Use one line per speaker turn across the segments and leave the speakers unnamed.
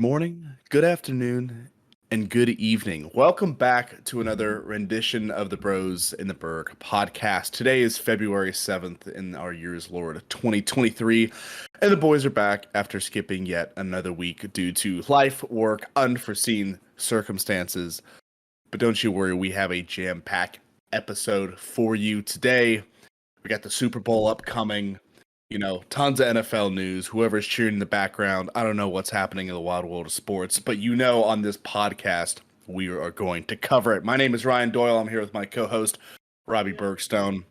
Good morning, good afternoon, and good evening. Welcome back to another rendition of the Bros in the Berg podcast. Today is February 7th in our year's Lord 2023, and the boys are back after skipping yet another week due to life, work, unforeseen circumstances. But don't you worry, we have a jam-packed episode for you today. We got the Super Bowl upcoming. Tons of NFL news, whoever's cheering in the background. I don't know what's happening in the wild world of sports, but on this podcast, we are going to cover it. My name is Ryan Doyle. I'm here with my co-host, Robbie Bergstone.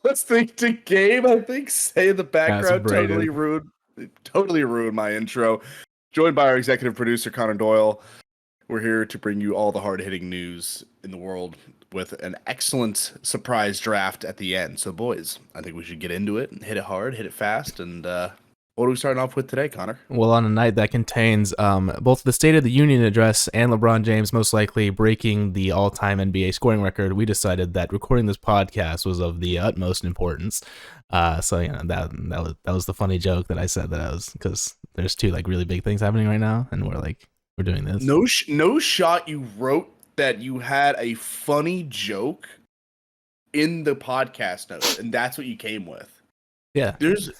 Let's think to Gabe, I think, say in the background totally ruined my intro. Joined by our executive producer, Connor Doyle. We're here to bring you all the hard-hitting news in the world with an excellent surprise draft at the end. So, boys, I think we should get into it and hit it hard, hit it fast. And what are we starting off with today, Connor?
Well, on a night that contains both the State of the Union address and LeBron James most likely breaking the all-time NBA scoring record, we decided that recording this podcast was of the utmost importance. That was the funny joke that I said that I was, because there's two really big things happening right now, and we're doing this.
No shot. You wrote that you had a funny joke in the podcast notes, and that's what you came with.
Yeah.
That's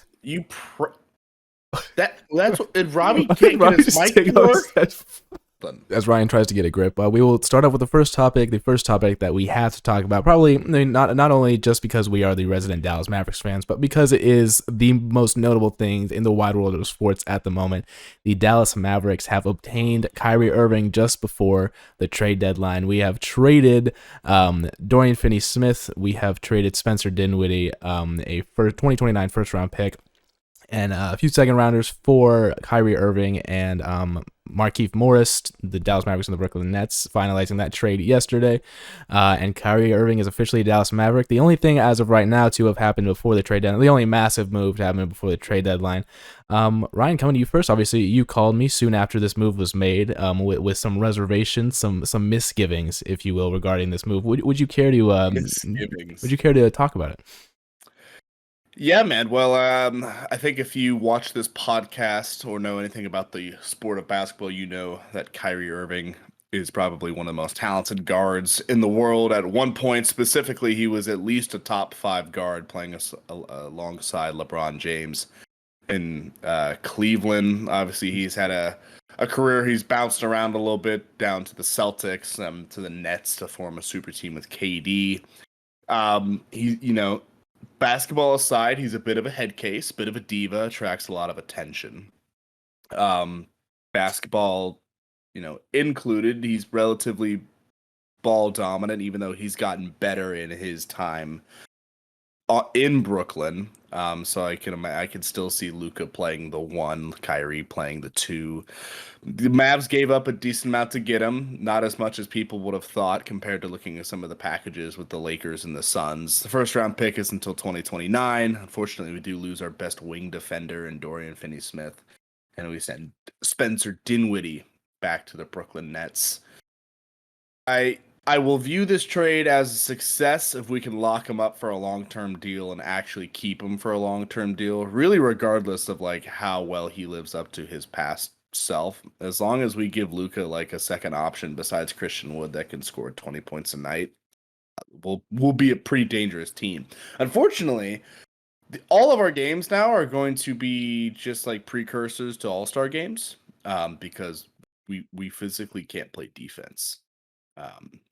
what, and Robbie can't get his mic to work.
As Ryan tries to get a grip, we will start off with the first topic that we have to talk about. Probably not only just because we are the resident Dallas Mavericks fans, but because it is the most notable thing in the wide world of sports at the moment. The Dallas Mavericks have obtained Kyrie Irving just before the trade deadline. We have traded Dorian Finney-Smith. We have traded Spencer Dinwiddie, a 2029 first-round pick, and a few second rounders for Kyrie Irving and Markieff Morris, the Dallas Mavericks and the Brooklyn Nets, finalizing that trade yesterday. And Kyrie Irving is officially a Dallas Maverick. The only thing as of right now to have happened before the trade deadline, the only massive move to happen before the trade deadline. Ryan, coming to you first. Obviously, you called me soon after this move was made, with some reservations, some misgivings, if you will, regarding this move. Would you care to talk about it?
Yeah, man. Well, I think if you watch this podcast or know anything about the sport of basketball, you know that Kyrie Irving is probably one of the most talented guards in the world. At one point, specifically, he was at least a top 5 guard playing alongside LeBron James in Cleveland. Obviously, he's had a career. He's bounced around a little bit, down to the Celtics, to the Nets to form a super team with KD. Basketball aside, he's a bit of a head case, bit of a diva, attracts a lot of attention. Basketball, included, he's relatively ball dominant, even though he's gotten better in his time in Brooklyn. So I can still see Luka playing the 1, Kyrie playing the 2. The Mavs gave up a decent amount to get him, not as much as people would have thought compared to looking at some of the packages with the Lakers and the Suns. The first round pick is until 2029. Unfortunately, we do lose our best wing defender in Dorian Finney-Smith, and we send Spencer Dinwiddie back to the Brooklyn Nets. I will view this trade as a success if we can lock him up for a long-term deal and actually keep him for a long-term deal, really regardless of how well he lives up to his past self. As long as we give Luka a second option besides Christian Wood that can score 20 points a night, we'll be a pretty dangerous team. Unfortunately, all of our games now are going to be just precursors to All-Star games, because we physically can't play defense.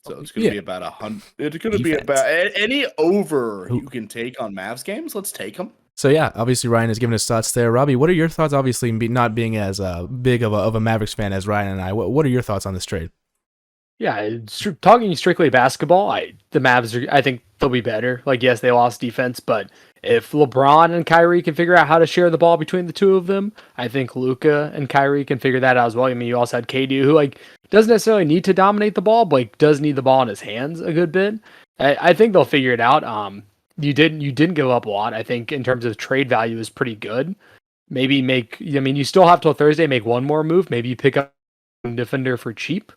So it's going to be about 100. It's going to be about any over you can take on Mavs games. Let's take them.
So yeah, obviously Ryan has given his thoughts there. Robbie, what are your thoughts? Obviously, not being as big of a Mavericks fan as Ryan and I, what are your thoughts on this trade?
Yeah, talking strictly basketball, the Mavs I think they'll be better. Yes, they lost defense, but if LeBron and Kyrie can figure out how to share the ball between the two of them, I think Luka and Kyrie can figure that out as well. I mean, you also had KD, who doesn't necessarily need to dominate the ball, but does need the ball in his hands a good bit. I think they'll figure it out. You didn't give up a lot. I think in terms of trade value is pretty good. Maybe you still have till Thursday, make one more move. Maybe you pick up a defender for cheap.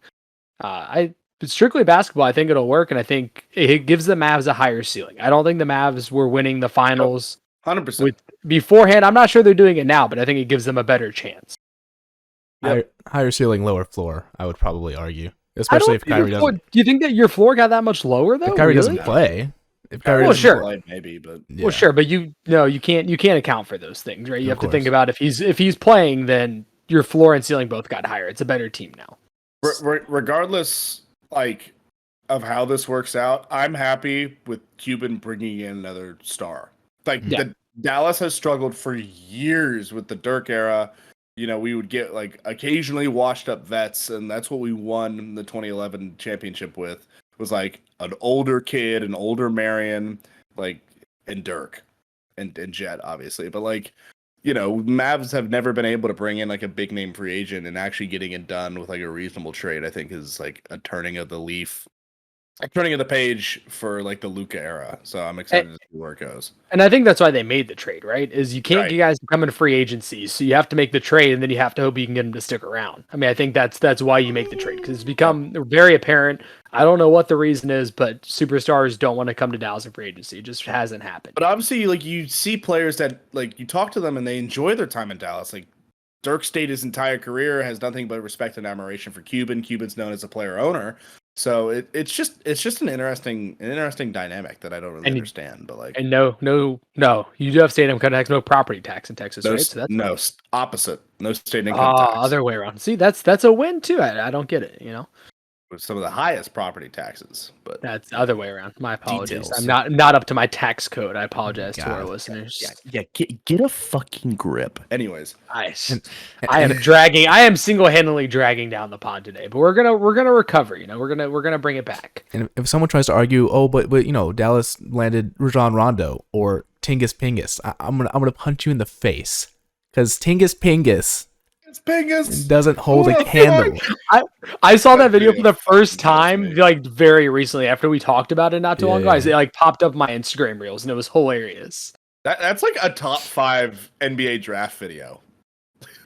Strictly basketball, I think it'll work, and I think it gives the Mavs a higher ceiling. I don't think the Mavs were winning the finals
100%.
Beforehand, I'm not sure they're doing it now, but I think it gives them a better chance.
Yep.
Higher ceiling, lower floor, I would probably argue. Especially if Kyrie doesn't.
Do you think that your floor got that much lower though?
If Kyrie
really?
doesn't play. If
Kyrie
Kyrie
doesn't
sure.
play, maybe, but
yeah.
Well, sure, but you can't account for those things, right? You have to think about if he's playing, then your floor and ceiling both got higher. It's a better team now.
Regardless, like, of how this works out, I'm happy with Cuban bringing in another star. Like, Dallas has struggled for years with the Dirk era. You know, we would get like occasionally washed up vets, and that's what we won the 2011 championship with. Was like an older kid, an older Marion, like, and Dirk, and Jet, obviously. But like, you know, Mavs have never been able to bring in like a big name free agent, and actually getting it done with like a reasonable trade, I think, is like a turning of the leaf. Turning of the page for like the Luka era, so I'm excited to see where it goes.
And I think that's why they made the trade, right? Is you can't get guys to come into free agency, so you have to make the trade, and then you have to hope you can get them to stick around. I mean, I think that's why you make the trade, because it's become very apparent. I don't know what the reason is, but superstars don't want to come to Dallas in free agency. It just hasn't happened.
But obviously, like, you see players that, like, you talk to them and they enjoy their time in Dallas. Like, Dirk stayed his entire career, has nothing but respect and admiration for Cuban. Cuban's known as a player owner. So it's just an interesting dynamic that I don't really understand. But like,
and no, you do have state income tax, no property tax in Texas, right? So
that's opposite. No state income tax.
Other way around. See, that's a win too. I don't get it. You know,
with some of the highest property taxes, but
that's the other way around. My apologies.
Details.
I'm not up to my tax code. I apologize to our listeners.
Yeah. Get a fucking grip. Anyways,
I am single-handedly dragging down the pod today, but we're gonna recover. You know, we're gonna bring it back.
And if someone tries to argue, but you know, Dallas landed Rajon Rondo or Tingus Pingus, I'm gonna punch you in the face, because Tingus Pingus. Doesn't hold a candle.
I saw that video for the first time, like, very recently after we talked about it not too long ago. It like popped up my Instagram reels, and it was hilarious.
That's like a top 5 NBA draft video.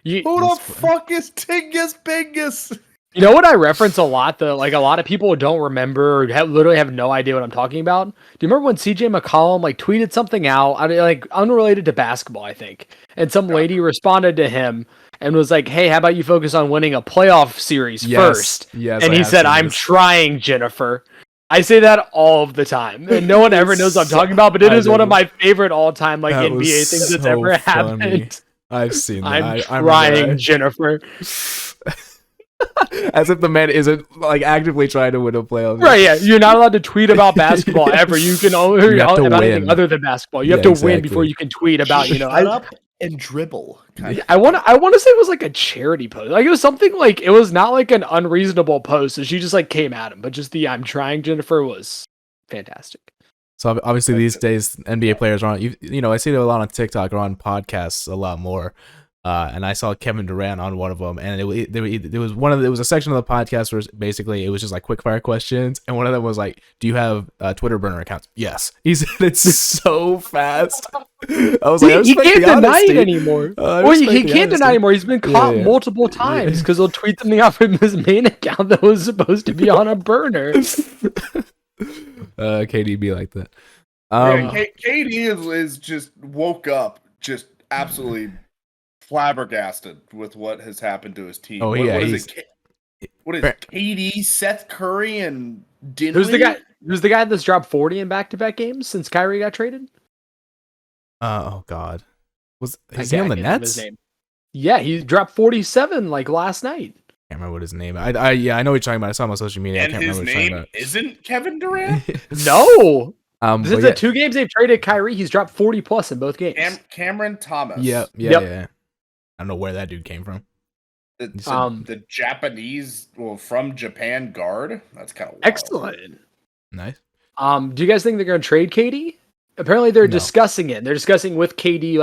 Who
the fuck is Tingus Pingus?
You know what I reference a lot, though? Like, a lot of people don't remember or literally have no idea what I'm talking about. Do you remember when CJ McCollum like tweeted something out, like unrelated to basketball, I think, and some lady responded to him and was like, "Hey, how about you focus on winning a playoff series first?"
Yes,
and he said, "I'm trying, Jennifer." I say that all of the time, and no one ever knows what I'm talking about. But it is one of my favorite all-time like NBA things that's ever happened.
I've seen that.
I'm trying, Jennifer.
As if the man isn't like actively trying to win a playoff.
Right, yeah. You're not allowed to tweet about basketball ever. You can only about anything other than basketball. You have to win before you can tweet about, you know.
Shut up and dribble.
I want to say it was like a charity post. Like, it was something like, it was not like an unreasonable post. So she just like came at him, but just the "I'm trying, Jennifer" was fantastic.
So obviously these days NBA players are on, you know, I see them a lot on TikTok or on podcasts a lot more. And I saw Kevin Durant on one of them, and it was a section of the podcast where basically it was just like quick fire questions, and one of them was like, "Do you have Twitter burner accounts?" Yes. He said it so fast. I was like,
he can't deny it anymore. He can't deny anymore. He's been caught multiple times because he'll tweet something off from his main account that was supposed to be on a burner.
KD be like that.
KD is just woke up just absolutely flabbergasted with what has happened to his team.
Oh,
what is KD, Seth Curry, and Dinwiddie?
Who's the guy that's dropped 40 in back-to-back games since Kyrie got traded?
Oh God, is he on the Nets?
Yeah, he dropped 47 like last night.
Can't remember what his name. I know what you're talking about. I saw him on social media.
And
I can't remember what you're talking about.
Isn't Kevin Durant?
No. Since the 2 games they've traded Kyrie, he's dropped 40 plus in both games.
Cameron Thomas.
Yeah. I don't know where that dude came from.
The Japanese, from Japan guard. That's kind of wild.
Excellent.
Nice.
Do you guys think they're going to trade KD? Apparently, they're discussing it. They're discussing with KD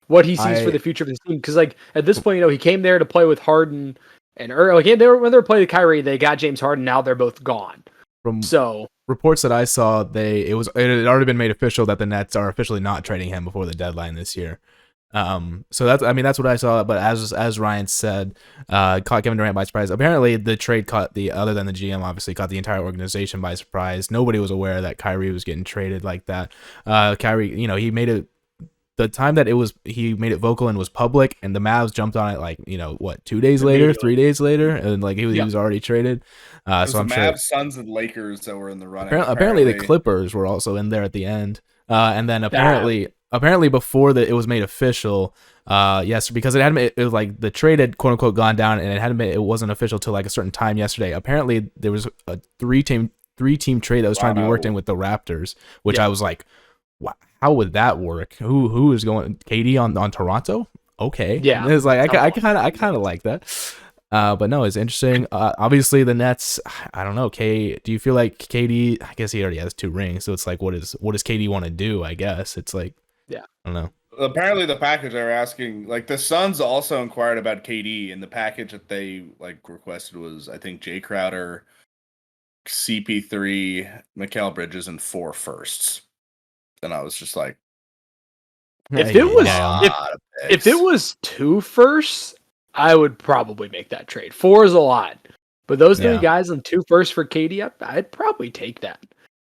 what he sees for the future of his team. Because at this point, he came there to play with Harden and when they were playing with Kyrie, they got James Harden. Now they're both gone.
From reports that I saw, it had already been made official that the Nets are officially not trading him before the deadline this year. So that's what I saw. But as Ryan said, caught Kevin Durant by surprise. Apparently, the trade other than the GM, obviously caught the entire organization by surprise. Nobody was aware that Kyrie was getting traded like that. Kyrie, he made the time that he made it vocal and was public, and the Mavs jumped on it like 2 days later, 3 days later, and like he was already traded. So I'm
the
sure
Mavs, Suns, and Lakers that were in the running.
Apparently the Clippers were also in there at the end, and then apparently before it was made official. Yes, because it was like the trade had quote unquote gone down, and it wasn't official till like a certain time yesterday. Apparently there was a three-team trade that was trying to be worked in with the Raptors, which I was like, wow, how would that work? Who is going KD on Toronto? Okay,
yeah,
it's like I kind of like that. But no, it's interesting. Obviously the Nets, I don't know. Do you feel like KD? I guess he already has 2 rings, so it's like, what does KD want to do? I guess it's like, I don't know.
Apparently, the package they were asking, like the Suns also inquired about KD, and the package that they like requested was, I think, Jay Crowder, CP3, Mikal Bridges, and 4 firsts. And I was just like,
if it was 2 firsts, I would probably make that trade. 4 is a lot, but those 3 guys and 2 firsts for KD, I'd probably take that.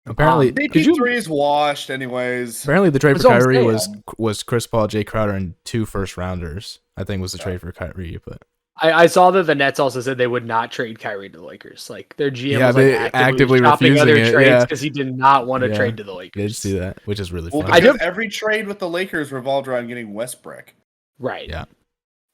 Apparently,
CP3 is washed anyways.
Apparently, the trade for Kyrie was Chris Paul, Jay Crowder, and 2 first rounders. I think was the trade for Kyrie, but
I saw that the Nets also said they would not trade Kyrie to the Lakers. Like their GM was like
actively
shopping
refusing
other trades because
yeah.
he did not want to trade to the Lakers.
I did see that, which is really funny.
Because every trade with the Lakers revolved around getting Westbrook.
Right.
Yeah.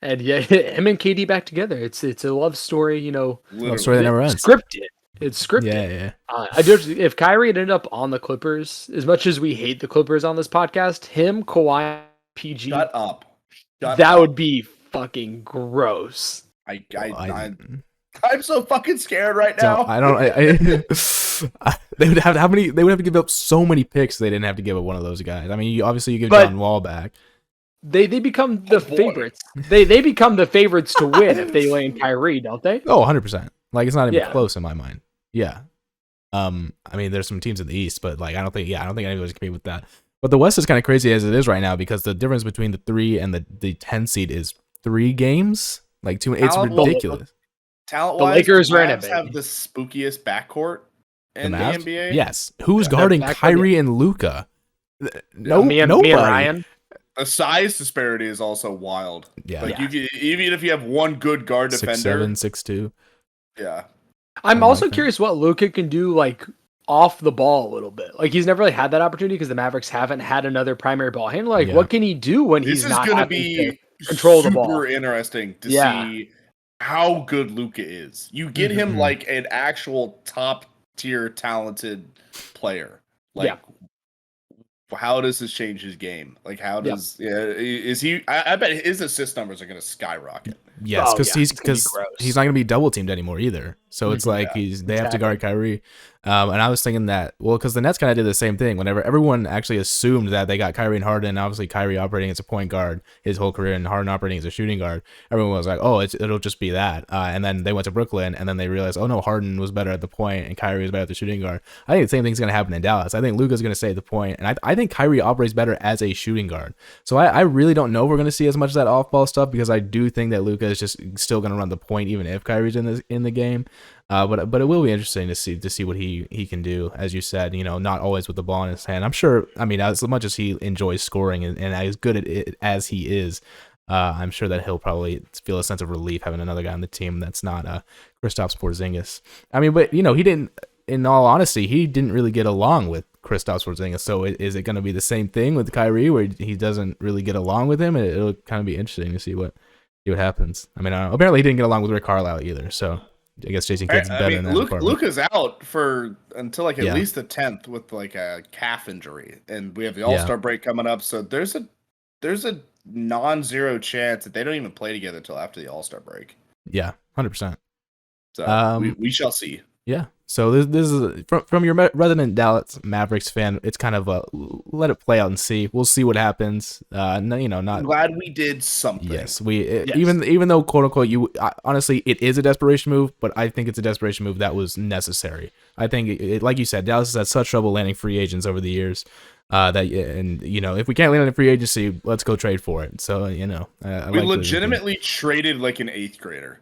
And him and KD back together. It's a love story,
love story that never ends.
Scripted. It's scripted.
Yeah.
If Kyrie had ended up on the Clippers, as much as we hate the Clippers on this podcast, him, Kawhi, PG,
shut up.
That would be fucking gross.
I'm so fucking scared right now.
They would have to give up so many picks. They didn't have to give up one of those guys. I mean, you give John Wall back.
They become the favorites. They become the favorites to win if they land Kyrie, don't they?
Oh, 100%. Like it's not even close in my mind. Yeah. I mean, there's some teams in the East, but like I don't think anybody's compete with that. But the West is kind of crazy as it is right now because the difference between the 3 and the 10 seed is 3 games. Like it's ridiculous.
Talent-wise,
the Lakers
ran it. Have the spookiest backcourt in the NBA.
Yes. Who's guarding Kyrie and Luka?
Me and Ryan.
The size disparity is also wild.
Yeah.
Like you can, even if you have one good guard defender,
6'7", 6'2".
Yeah.
I'm also curious what Luka can do like off the ball a little bit. Like he's never really had that opportunity because the Mavericks haven't had another primary ball handler. Like what can he do when he's not going to be control the ball?
Super interesting to see how good Luka is. You get him like an actual top tier talented player. Like how does this change his game? Like how does is he? I bet his assist numbers are going to skyrocket.
Yes, because he's not going to be double teamed anymore either. So it's like they have to guard Kyrie. And I was thinking that, because the Nets kind of did the same thing. Whenever everyone actually assumed that they got Kyrie and Harden, obviously Kyrie operating as a point guard his whole career and Harden operating as a shooting guard, everyone was like, oh, it'll just be that. And then they went to Brooklyn, and then they realized, oh no, Harden was better at the point and Kyrie was better at the shooting guard. I think the same thing's going to happen in Dallas. I think Luka's going to stay at the point, and I think Kyrie operates better as a shooting guard. So I really don't know if we're going to see as much of that off-ball stuff because I do think that Luka is just still going to run the point even if Kyrie's in the game. But it will be interesting to see what he can do, as you said, not always with the ball in his hand. I'm sure, I mean, as much as he enjoys scoring and as good at it as he is, I'm sure that he'll probably feel a sense of relief having another guy on the team that's not Kristaps Porzingis. I mean, but he didn't, in all honesty, he didn't really get along with Kristaps Porzingis. So is it going to be the same thing with Kyrie where he doesn't really get along with him? It'll kind of be interesting to see what happens. I mean, apparently he didn't get along with Rick Carlisle either, so I guess Jason Kidd's better in that department.
Luka's out until like at least the 10th with like a calf injury, and we have the All-Star break coming up. So there's a non-zero chance that they don't even play together until after the All-Star break.
Yeah, 100%.
So we shall see.
Yeah. So this is from your resident Dallas Mavericks fan. It's kind of let it play out and see. We'll see what happens. Not. I'm
glad we did something.
Yes, even though quote unquote honestly it is a desperation move, but I think it's a desperation move that was necessary. I think like you said, Dallas has had such trouble landing free agents over the years. If we can't land on a free agency, let's go trade for it. So
we legitimately traded like an 8th grader.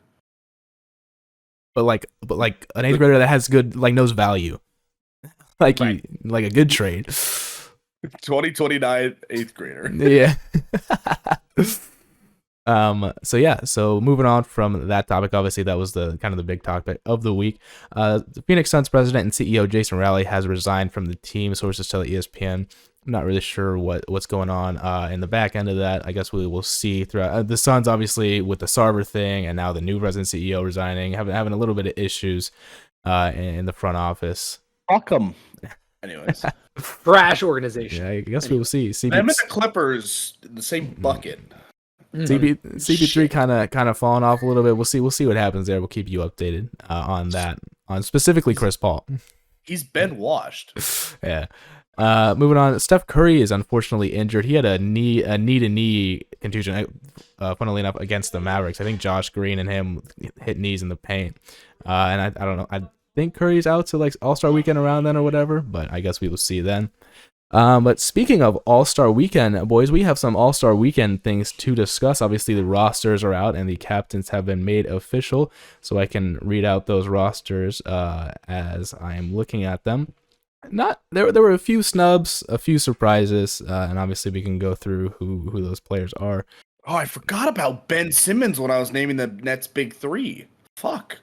But like an 8th grader that has good knows value, like a good trade.
2029 eighth grader.
Yeah. So moving on from that topic, obviously that was the kind of the big topic of the week. The Phoenix Suns president and CEO Jason Rowley has resigned from the team. Sources tell ESPN. I'm not really sure what's going on in the back end of that. I guess we will see throughout. The Suns, obviously, with the Sarver thing, and now the new president CEO resigning, having a little bit of issues in the front office.
Fuck them. Anyways,
Trash organization.
Yeah, I guess we will see.
Them and the Clippers in the same bucket.
CP3 kind of falling off a little bit. We'll see what happens there. We'll keep you updated on that. On specifically Chris Paul.
He's been washed.
Yeah. Moving on, Steph Curry is unfortunately injured. He had a knee-to-knee contusion, funnily enough, against the Mavericks. I think Josh Green and him hit knees in the paint. And I don't know. I think Curry's out to like All-Star Weekend around then or whatever, but I guess we will see then. But speaking of All-Star Weekend, boys, we have some All-Star Weekend things to discuss. Obviously, the rosters are out and the captains have been made official, so I can read out those rosters as I am looking at them. There were a few snubs, a few surprises, and obviously we can go through who those players are.
Oh, I forgot about Ben Simmons when I was naming the Nets' big three. Fuck.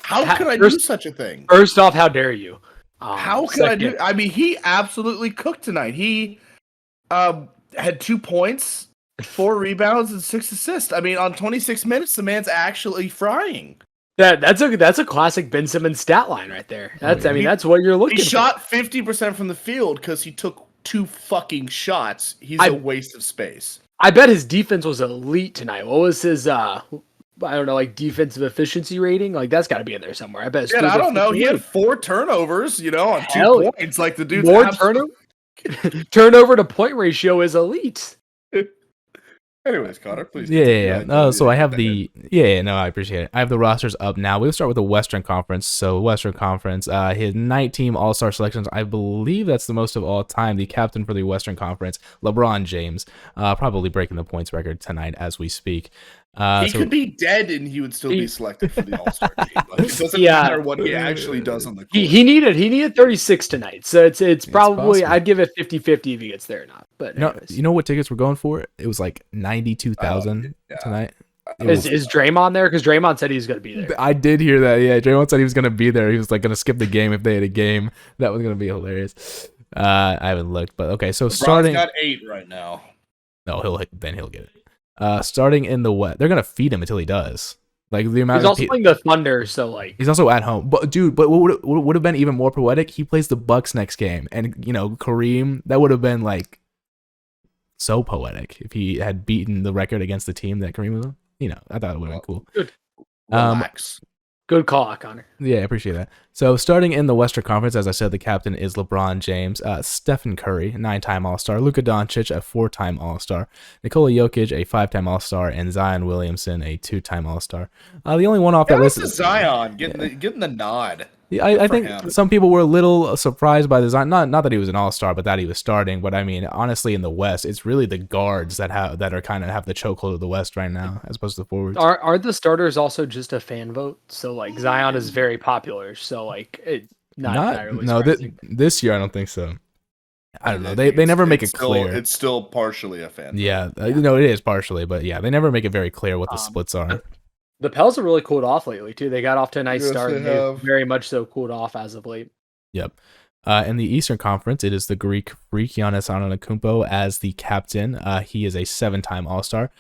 How could I do such a thing?
First off, how dare you?
How could I do? I mean, he absolutely cooked tonight. He had 2 points, 4 rebounds, and 6 assists. I mean, on 26 minutes, the man's actually frying.
That's a classic Ben Simmons stat line right there. That's what you're looking for.
He shot 50% from the field because he took 2 fucking shots. He's a waste of space.
I bet his defense was elite tonight. What was his I don't know, like defensive efficiency rating? Like that's got to be in there somewhere. I bet.
Yeah, I don't know. He had 4 turnovers, on 2 points. Like the dude's
more turnover to point ratio is elite.
Anyways, Connor, please.
Yeah. So I have I appreciate it. I have the rosters up now. We'll start with the Western Conference. So Western Conference, his 9-team All-Star selections. I believe that's the most of all time. The captain for the Western Conference, LeBron James, probably breaking the points record tonight as we speak.
He could be dead and he would still be selected for the All-Star team. Like, it doesn't matter what he actually does on the court.
He needed 36 tonight. So it's probably possible. I'd give it 50-50 if he gets there or not. But
you know what tickets were going for? It was like 92,000 tonight.
Is Draymond there? Because Draymond said he was going to be there.
I did hear that. Yeah, Draymond said he was going to be there. He was like going to skip the game if they had a game. That was going to be hilarious. I haven't looked, but okay. So
LeBron's got 8 right now.
No, he'll get it. Starting in the West, they're gonna feed him until he does. Like the amount.
He's also playing the Thunder, so like
he's also at home. But what would have been even more poetic? He plays the Bucks next game, and Kareem. That would have been like so poetic if he had beaten the record against the team that Kareem was on. I thought it would have been cool.
Good. Relax. Good call, Connor.
Yeah, I appreciate that. So starting in the Western Conference, as I said, the captain is LeBron James. Stephen Curry, 9-time All-Star. Luka Doncic, a 4-time All-Star. Nikola Jokic, a 5-time All-Star. And Zion Williamson, a 2-time All-Star. The only one off that list is
Zion getting the nod.
Yeah, I think some people were a little surprised by the Zion. Not that he was an All-Star, but that he was starting. But I mean, honestly, in the West, it's really the guards that are kind of have the chokehold of the West right now, as opposed to the forwards.
Are the starters also just a fan vote? So like Zion is very popular. So like not really
no, this year I don't think so. I don't know. They never make it clear.
It's still partially a fan vote.
Yeah, it is partially, but yeah, they never make it very clear what the splits are.
The Pels have really cooled off lately, too. They got off to a nice start. They've very much so cooled off as of late.
Yep. In the Eastern Conference, it is the Greek freak Giannis Antetokounmpo as the captain. He is a 7-time All-Star.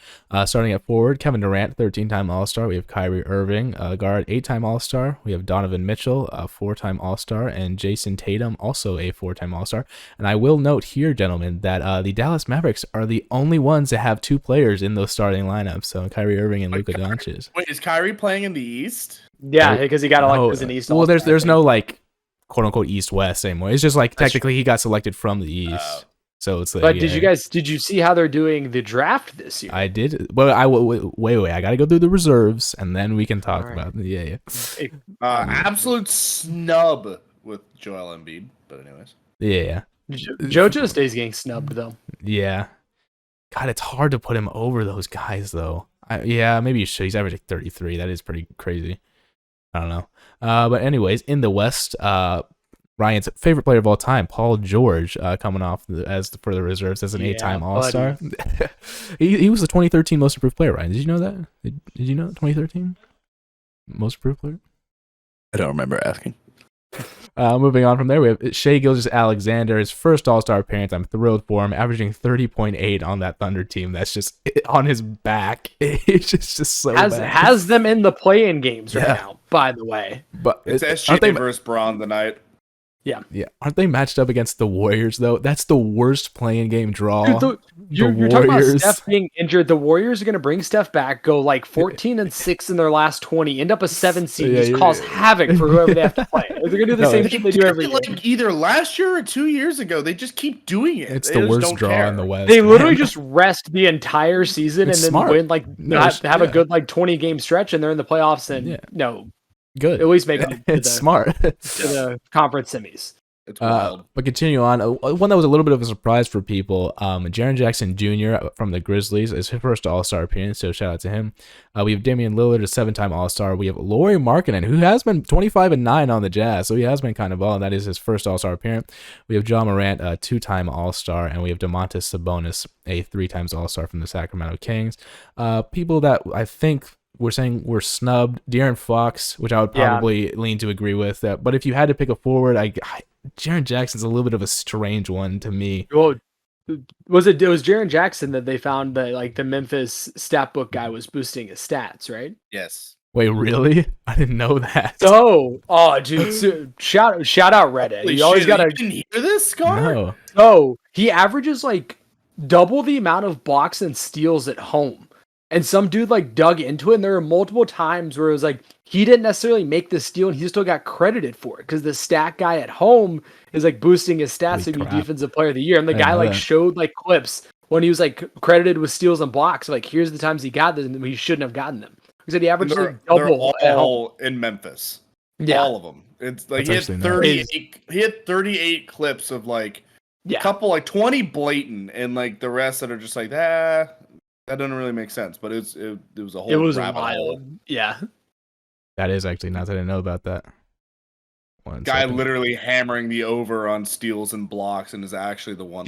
Starting at forward, Kevin Durant, 13-time All-Star. We have Kyrie Irving, guard, 8-time All-Star. We have Donovan Mitchell, a 4-time All-Star, and Jason Tatum, also a 4-time All-Star. And I will note here, gentlemen, that the Dallas Mavericks are the only ones that have 2 players in those starting lineups. So Kyrie Irving and Luka Doncic.
Wait, is Kyrie playing in the East?
Yeah, because he got elected as an East.
Well, there's no like quote unquote East-West same way. It's just like technically he got selected from the East. So it's like,
but did you see how they're doing the draft this year?
I did. Well, wait. I got to go through the reserves and then we can talk about it. Yeah.
Absolute snub with Joel Embiid. But anyways.
Yeah.
JoJo stays getting snubbed though.
Yeah. God, it's hard to put him over those guys though. Maybe you should. He's averaging 33. That is pretty crazy. I don't know. But anyways, in the West, Ryan's favorite player of all time, Paul George, coming off for the reserves as an 8-time All-Star. he was the 2013 most improved player, Ryan. Did you know that? Did you know 2013 most improved player?
I don't remember asking.
Moving on from there, we have Shai Gilgeous-Alexander, his first All-Star appearance. I'm thrilled for him, averaging 30.8 on that Thunder team. That's just on his back. It's just so bad.
Has them in the play-in games right now, by the way.
But
it's SGA versus Braun tonight.
Yeah. Aren't they matched up against the Warriors, though? That's the worst play-in game draw.
Dude, you're talking about Steph being injured. The Warriors are going to bring Steph back, go like 14-6 in their last 20, end up a 7 seed, just cause havoc for whoever they have to play. They're going to do the same thing they do every year.
Like either last year or 2 years ago. They just keep doing it.
It's the worst draw in the West.
They literally just rest the entire season and then win have a good 20-game stretch, and they're in the playoffs and
good.
At least make it
smart
to the conference semis.
It's wild.
But continue on. One that was a little bit of a surprise for people. Jaren Jackson Jr. from the Grizzlies is his first All-Star appearance, so shout out to him. We have Damian Lillard, a 7-time All-Star. We have Lauri Markkanen, who has been 25-9 on the Jazz, so he has been kind of balling. That is his first All-Star appearance. We have John Morant, a 2-time All-Star, and we have Domantas Sabonis, a 3-times All-Star from the Sacramento Kings. People that I think we're saying we're snubbed. De'Aaron Fox, which I would probably lean to agree with. But if you had to pick a forward, Jaren Jackson's a little bit of a strange one to me.
Well, it was Jaren Jackson that they found that the Memphis stat book guy was boosting his stats, right?
Yes.
Wait, really? I didn't know that.
Dude, shout out Reddit.
Holy
you always
shit,
gotta
you didn't hear this, Scar?
No.
Oh, he averages double the amount of blocks and steals at home. And some dude dug into it, and there were multiple times where it was he didn't necessarily make the steal, and he still got credited for it because the stat guy at home is boosting his stats to be defensive player of the year. And the guy showed clips when he was credited with steals and blocks. Here's the times he got them, and he shouldn't have gotten them. He said he averaged double
they're all in Memphis. Yeah, all of them. It's he had 38. He had 38 clips of a couple 20 blatant, and the rest that are just that doesn't really make sense, but it was a whole rabbit hole.
Yeah.
That is actually nuts. I didn't know about that.
Guy literally hammering the over on steals and blocks and is actually the one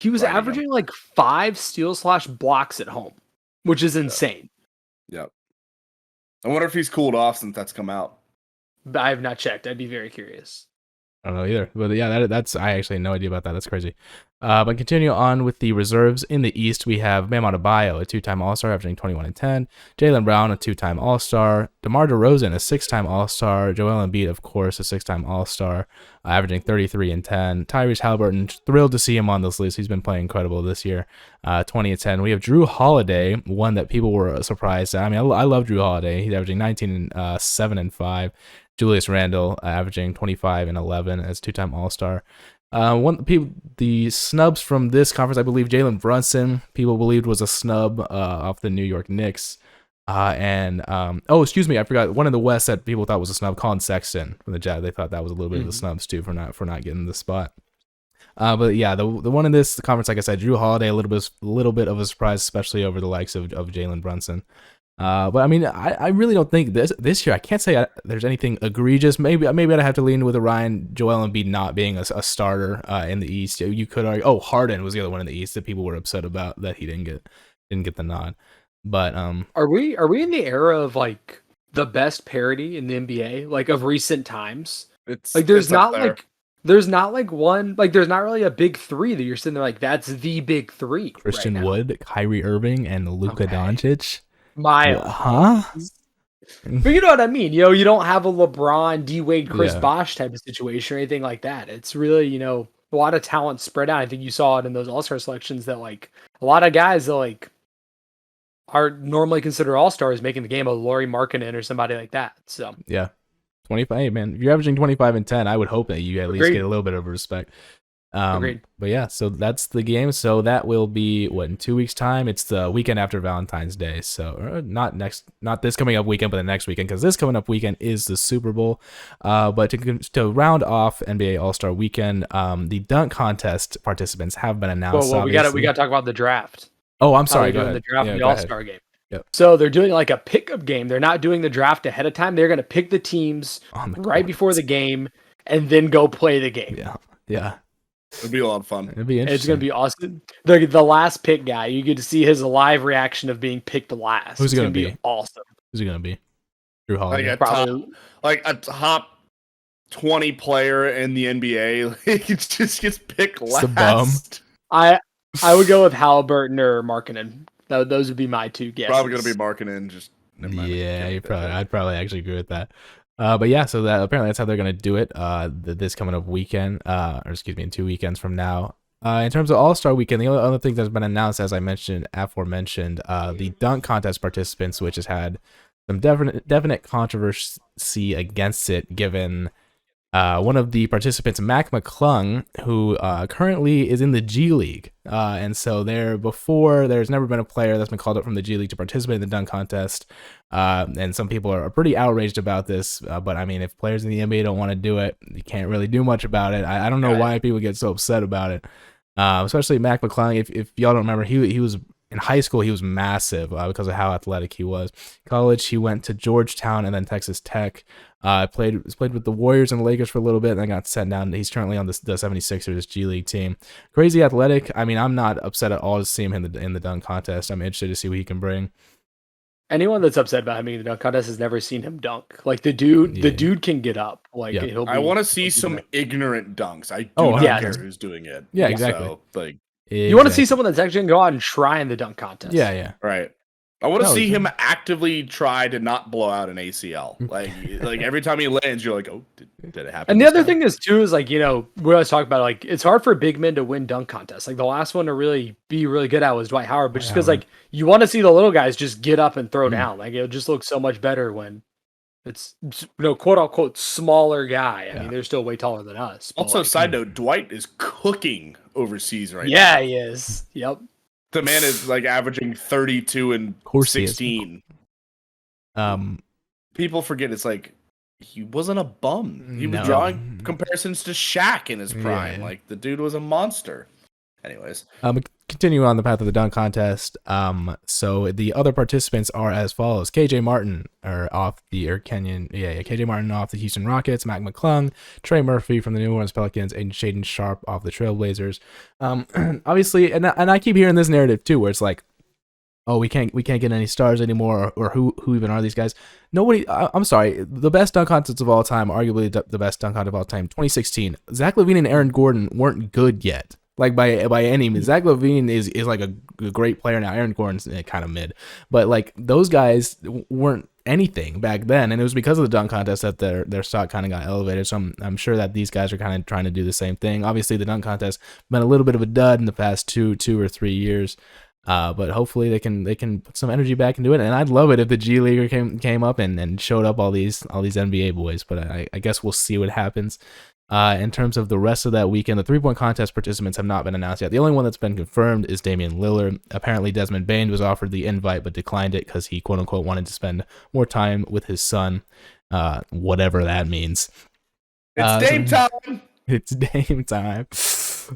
he was averaging 5 steals/blocks at home, which is insane.
Yep. I wonder if he's cooled off since that's come out.
I have not checked. I'd be very curious.
I don't know either, but yeah, that's I actually had no idea about that. That's crazy. But continue on with the reserves in the East. We have Bam Adebayo, a 2-time All-Star, averaging 21 and 10. Jaylen Brown, a 2-time All-Star. DeMar DeRozan, a 6-time All-Star. Joel Embiid, of course, a 6-time All-Star, averaging 33 and 10. Tyrese Halliburton, thrilled to see him on this list. He's been playing incredible this year, 20 and 10. We have Drew Holiday, one that people were surprised at. I mean, I love Drew Holiday. He's averaging 19 and 7 and 5. Julius Randle, averaging 25 and 11 as 2-time All-Star. The snubs from this conference, I believe Jalen Brunson, people believed was a snub off the New York Knicks. Excuse me, I forgot one in the West that people thought was a snub, Colin Sexton from the Jazz. They thought that was a little bit of the snubs too for not getting the spot. But yeah, the one in this conference, like I said, Drew Holiday, a little bit of a surprise, especially over the likes of Jalen Brunson. But I mean, I really don't think this year. I can't say there's anything egregious. Maybe I'd have to lean with Orion, Joel Embiid not being a starter in the East. You could argue. Oh, Harden was the other one in the East that people were upset about that he didn't get the nod. But
are we in the era of the best parity in the NBA of recent times?
It's
there's not one there's not really a big three that you're sitting there that's the big three.
Christian Wood, Kyrie Irving, and Luka Doncic.
But you know what I mean? You don't have a LeBron, D Wade, Chris Bosh type of situation or anything like that. It's really, a lot of talent spread out. I think you saw it in those All-Star selections that a lot of guys that are normally considered All-Stars making the game, a Lauri Markkanen or somebody like that. So
yeah. 25, man. If you're averaging 25 and 10, I would hope that you at least get a little bit of respect.
Agreed.
But yeah, so that's the game. So that will be in 2 weeks' time. It's the weekend after Valentine's Day. So not this coming up weekend, but the next weekend, because this coming up weekend is the Super Bowl. But to round off NBA All-Star Weekend, the dunk contest participants have been announced.
Well, we got to talk about the draft.
Oh, I'm sorry. Go ahead.
The draft and the All-Star game.
Yep.
So they're doing a pickup game. They're not doing the draft ahead of time. They're going to pick the teams right before the game. and then go play the game.
Yeah.
It'd be a lot of fun.
It'd be interesting.
It's gonna be awesome. The last pick guy, you get to see his live reaction of being picked last.
Who's it gonna
be?
be?
Awesome.
Who's it gonna be? Drew Holiday.
Like a top 20 player in the NBA. Like, it just gets picked last.
The bum.
I would go with Halliburton or Markkanen. Those would be my two guesses.
Probably gonna be Markkanen. Just
yeah, I'd probably actually agree with that. But yeah, so that apparently that's how they're gonna do it. This coming up weekend, in 2 weekends from now. In terms of All-Star Weekend, the only other thing that's been announced, as I mentioned aforementioned, the dunk contest participants, which has had some definite controversy against it, given one of the participants, Mac McClung, who currently is in the G League. And so there's never been a player that's been called up from the G League to participate in the dunk contest. And some people are pretty outraged about this. But I mean, if players in the NBA don't want to do it, you can't really do much about it. I don't know why people get so upset about it. Especially Mac McClung. If y'all don't remember, he was in high school, he was massive because of how athletic he was. College, he went to Georgetown and then Texas Tech. Played with the Warriors and the Lakers for a little bit, and then got sent down. He's currently on the 76ers G League team. Crazy athletic. I mean, I'm not upset at all to see him in the dunk contest. I'm interested to see what he can bring.
Anyone that's upset about him in the dunk contest has never seen him dunk. Like the dude can get up. Like
I want to see some ignorant dunks. I do not care who's doing it.
Yeah, exactly.
So,
you want to see someone that's actually going to go out and try in the dunk contest.
Yeah.
Right. I want to see him actively try to not blow out an ACL. Like every time he lands, you're like, oh, did it happen?
And the other thing is too is like, we always talk about like it's hard for big men to win dunk contests. Like the last one to really be really good at was Dwight Howard, but just because like you want to see the little guys just get up and throw down. Like it just looks so much better when it's quote unquote smaller guy. I mean, they're still way taller than us.
Also, side note, Dwight is cooking overseas right now.
Yeah, he is. Yep.
The man is like averaging 32 and 16. People forget it's like he wasn't a bum. He was drawing comparisons to Shaq in his prime. Yeah. Like the dude was a monster. Anyways,
continue on the path of the dunk contest. So the other participants are as follows: KJ Martin KJ Martin off the Houston Rockets, Mac McClung, Trey Murphy from the New Orleans Pelicans, and Shaedon Sharpe off the Trailblazers. Obviously, and I keep hearing this narrative too, where it's like, oh, we can't get any stars anymore, or who even are these guys? Nobody. I'm sorry. The best dunk contests of all time, arguably the best dunk contest of all time, 2016. Zach LaVine and Aaron Gordon weren't good yet. Like by any means, Zach LaVine is like a great player now. Aaron Gordon's kind of mid, but like those guys weren't anything back then, and it was because of the dunk contest that their stock kind of got elevated. So I'm sure that these guys are kind of trying to do the same thing. Obviously, the dunk contest been a little bit of a dud in the past two or 3 years. But hopefully they can put some energy back into it, and I'd love it if the G Leaguer came up and showed up all these NBA boys. But I guess we'll see what happens. In terms of the rest of that weekend, the 3-point contest participants have not been announced yet. The only one that's been confirmed is Damian Lillard. Apparently, Desmond Bane was offered the invite but declined it because he quote unquote wanted to spend more time with his son, whatever that means.
It's Dame time.
It's Dame time.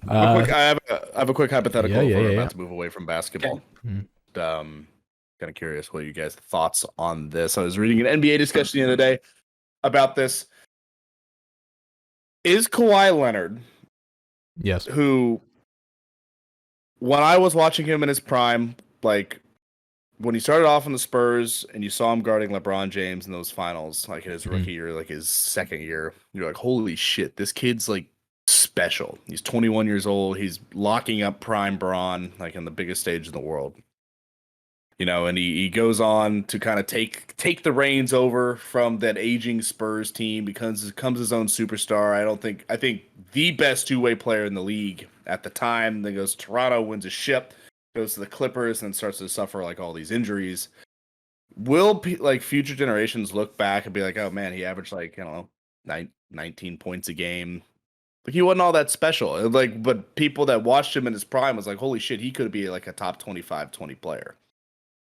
I have a quick hypothetical. We're about to move away from basketball.
Okay.
Kind of curious what you guys' thoughts on this. I was reading an NBA discussion the other day about this. Is Kawhi Leonard,
yes,
who, when I was watching him in his prime, like when he started off in the Spurs and you saw him guarding LeBron James in those finals, like in his rookie year, like his second year, you're like, holy shit, this kid's like special. He's 21 years old. He's locking up prime Braun, like in the biggest stage in the world. And he goes on to kind of take the reins over from that aging Spurs team, becomes his own superstar. I think the best two-way player in the league at the time. Then goes to Toronto, wins a ship, goes to the Clippers, and starts to suffer like all these injuries. Will like future generations look back and be like, oh man, he averaged like 19 points a game. Like he wasn't all that special. Like, but people that watched him in his prime was like, holy shit, he could be like a top 25, 20 player.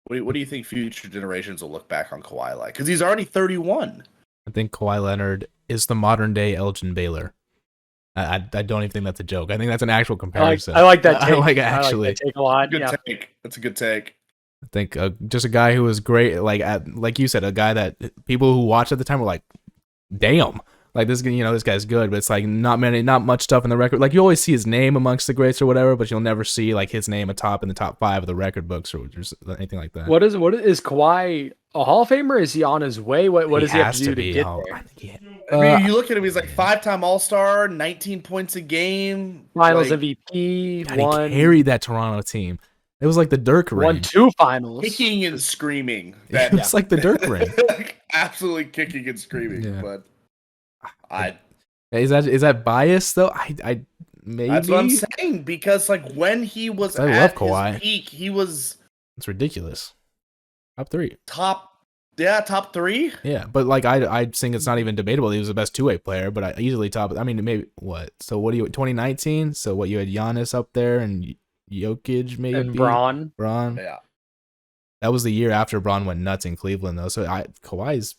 What do you think future generations will look back on Kawhi like? Because he's already 31.
I think Kawhi Leonard is the modern day Elgin Baylor. I don't even think that's a joke. I think that's an actual comparison.
I like that take.
I like that take
a lot.
Good take. That's a good take.
I think just a guy who was great, like you said, a guy that people who watched at the time were like, damn. like this guy's good, but it's like not much stuff in the record. Like you always see his name amongst the greats or whatever, but you'll never see like his name atop in the top 5 of the record books or anything like that.
What is Kawhi a Hall of Famer? Is he on his way? What does he have to do to get there?
I mean, you look at him; he's like 5-time All-Star, 19 points a game,
Finals
like,
MVP.
God, he carried that Toronto team. It was like the Dirk ring.
Won 2 finals.
Kicking and screaming.
It's like the Dirk ring.
Absolutely kicking and screaming. Yeah. But
is that bias though? I maybe
that's what I'm saying, because like when he was
at
his
Kawhi.
peak, he was
it's ridiculous. Top 3.
Top 3.
Yeah, but like I think it's not even debatable. He was the best two-way player, but I easily top. I mean, maybe what? So what do you 2019? So what you had Giannis up there and Jokic maybe
and Braun.
Yeah,
that was the year after Braun went nuts in Cleveland though. So Kawhi's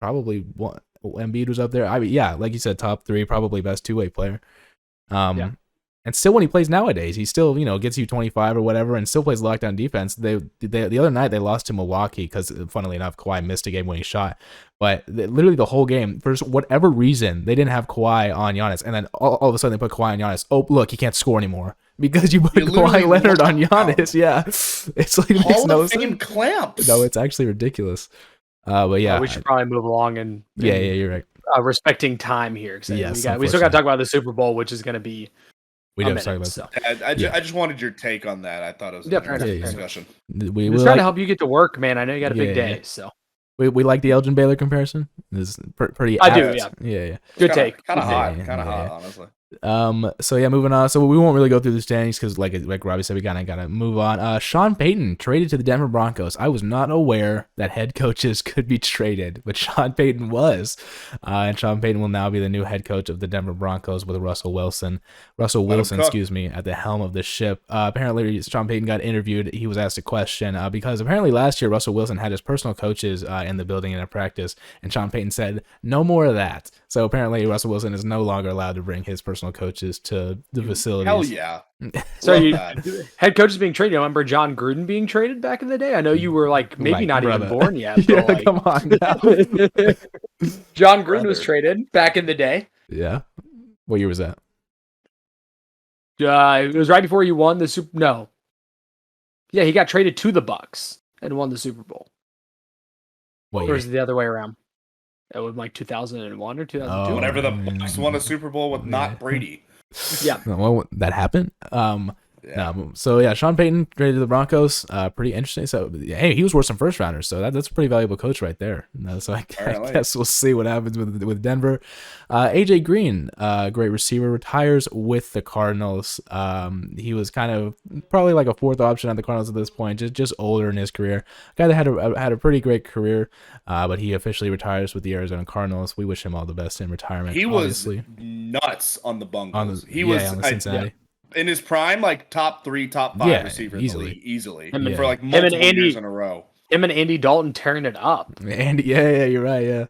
probably one. Embiid was up there. I mean, yeah, like you said, top 3, probably best two-way player. And still, when he plays nowadays, he still, gets you 25 or whatever, and still plays lockdown defense. They the other night they lost to Milwaukee because, funnily enough, Kawhi missed a game-winning shot. But literally the whole game, for whatever reason, they didn't have Kawhi on Giannis, and then all of a sudden they put Kawhi on Giannis. Oh, look, he can't score anymore because you put Kawhi Leonard on Giannis. Yeah, it's like it makes no sense.
Clamps.
No, it's actually ridiculous. But yeah,
we should probably move along and
yeah, you're right.
Respecting time here.
Yes,
we still got to talk about the Super Bowl, which is going to be.
We don't talk about
that. I just wanted your take on that. I thought it was a interesting discussion.
We trying to help you get to work, man. I know you got a big day, so.
We like the Elgin Baylor comparison. It's pretty.
I do, yeah.
Yeah.
Good take.
Kind of hot, honestly.
So yeah, moving on. So we won't really go through the standings because, like Robbie said, we gotta move on. Sean Payton traded to the Denver Broncos. I was not aware that head coaches could be traded, but Sean Payton was, and Sean Payton will now be the new head coach of the Denver Broncos with Russell Wilson, excuse me, at the helm of the ship. Apparently, Sean Payton got interviewed. He was asked a question because apparently last year Russell Wilson had his personal coaches in the building in a practice, and Sean Payton said no more of that. So apparently Russell Wilson is no longer allowed to bring his personal coaches to the facilities.
Hell yeah.
So head coaches being traded. You remember John Gruden being traded back in the day? I know you were maybe not even born yet.
Yeah, come on.
John Gruden was traded back in the day.
Yeah. What year was that?
It was right before you won the Super. No. Yeah, he got traded to the Bucks and won the Super Bowl.
What
or
year?
was it the other way around? It was like 2001 or 2002.
Whenever the Bucks won a Super Bowl with not Brady.
Yeah.
Well, that happened. So yeah, Sean Payton traded to the Broncos. Pretty interesting. So hey, he was worth some first rounders. So that's a pretty valuable coach right there. So I guess we'll see what happens with Denver. AJ Green, great receiver, retires with the Cardinals. He was kind of probably like a fourth option at the Cardinals at this point, just older in his career. Guy that had a pretty great career, but he officially retires with the Arizona Cardinals. We wish him all the best in retirement.
He
obviously.
was nuts on the Bungles.
On the Cincinnati.
In his prime, like top 3, top 5 receiver easily. And for like multiple years in a row.
Him and Andy Dalton tearing it up.
Andy, yeah, you're right. Yeah,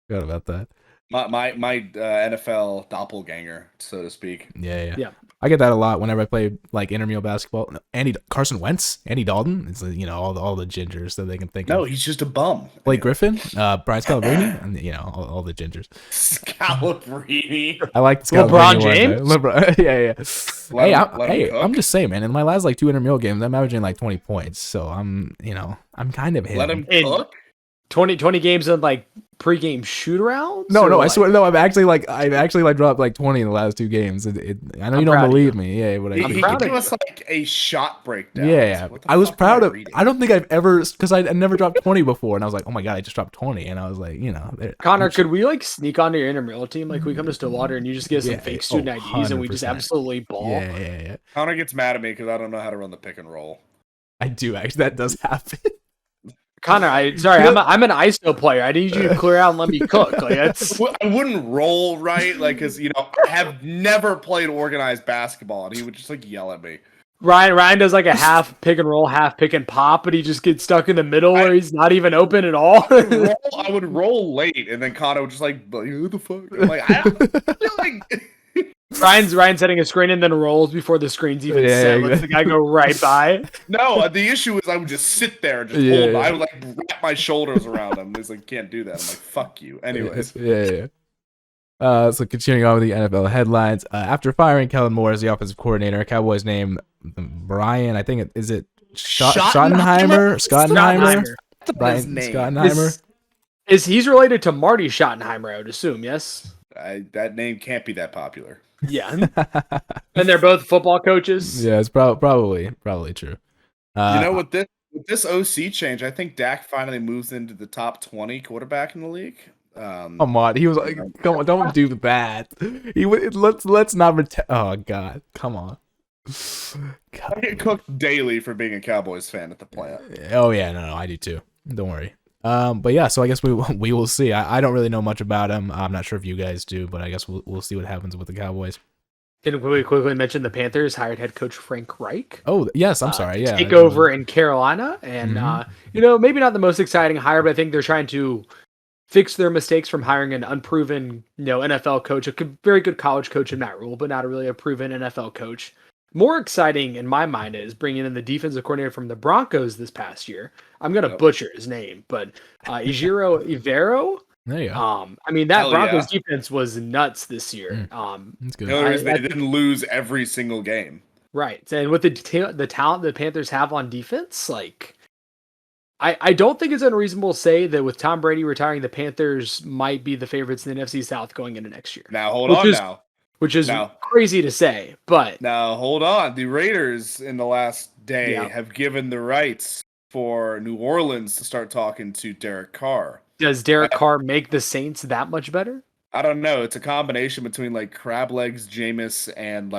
forgot about that.
My NFL doppelganger, so to speak.
Yeah. I get that a lot whenever I play like intramural basketball. Carson Wentz, Andy Dalton. It's all the gingers that they can think of.
No, he's just a bum.
Blake Griffin, Brian Scalabrine, and all the gingers.
Scalabrine.
I like
LeBron James.
Yeah. I'm just saying, man. In my last like 2 intramural games, I'm averaging like 20 points. So I'm kind of hitting.
Let him cook.
20 games of like pregame shoot arounds?
No, I swear, no. I've actually dropped like 20 in the last 2 games. I know you don't believe me, yeah, but
he gave us like a shot breakdown.
Yeah, I was proud of. I don't think I've ever, because I never dropped 20 before, and I was like, oh my god, I just dropped 20, and I was like,
Connor, could we like sneak onto your intramural team? Like we come to Stillwater and you just give us some fake student IDs and we just absolutely ball.
Yeah.
Connor gets mad at me because I don't know how to run the pick and roll.
I do actually. That does happen.
Connor, I'm an ISO player. I need you to clear out and let me cook. Like
I wouldn't roll right, like because I have never played organized basketball, and he would just like yell at me.
Ryan does like a half pick and roll, half pick and pop, but he just gets stuck in the middle where he's not even open at all.
I would roll late, and then Connor would just like, who the fuck? I'm like, I feel like.
Ryan's setting a screen and then rolls before the screen's even set. Lets the guy go right by.
No, the issue is I would just sit there and just hold him. I would like wrap my shoulders around him. He's like, can't do that. I'm like, fuck you. Anyways.
Yeah. So continuing on with the NFL headlines, after firing Kellen Moore as the offensive coordinator, Cowboys named Brian, I think is it Schottenheimer?
Schottenheimer.
Brian
name.
Schottenheimer.
Is he's related to Marty Schottenheimer? I would assume. Yes.
That name can't be that popular.
Yeah. And they're both football coaches.
Yeah, it's probably true.
With this OC change, I think Dak finally moves into the top 20 quarterback in the league.
Come on, he was like, "Come on, don't do that." Let's not pretend. Oh God, come on.
I get cooked daily for being a Cowboys fan at the plant.
Oh yeah, no, I do too. Don't worry. But yeah, so I guess we will see. I don't really know much about him. I'm not sure if you guys do, but I guess we'll see what happens with the Cowboys.
Can we quickly mention the Panthers hired head coach Frank Reich?
Oh yes, I'm sorry. Yeah,
take over in Carolina, and maybe not the most exciting hire, but I think they're trying to fix their mistakes from hiring an unproven, NFL coach, a very good college coach in Matt Rule, but not really a proven NFL coach. More exciting in my mind is bringing in the defensive coordinator from the Broncos this past year. I'm going to butcher his name, but Ejiro Evero.
There you go.
That Broncos defense was nuts this year.
That's good.
They didn't lose every single game.
Right. And with the talent the Panthers have on defense, I don't think it's unreasonable to say that with Tom Brady retiring, the Panthers might be the favorites in the NFC South going into next year.
Now, hold on.
Which is crazy to say, but...
Now, hold on. The Raiders in the last day have given the rights for New Orleans to start talking to Derek Carr.
Does Derek Carr make the Saints that much better?
I don't know. It's a combination between crab legs, Jameis, and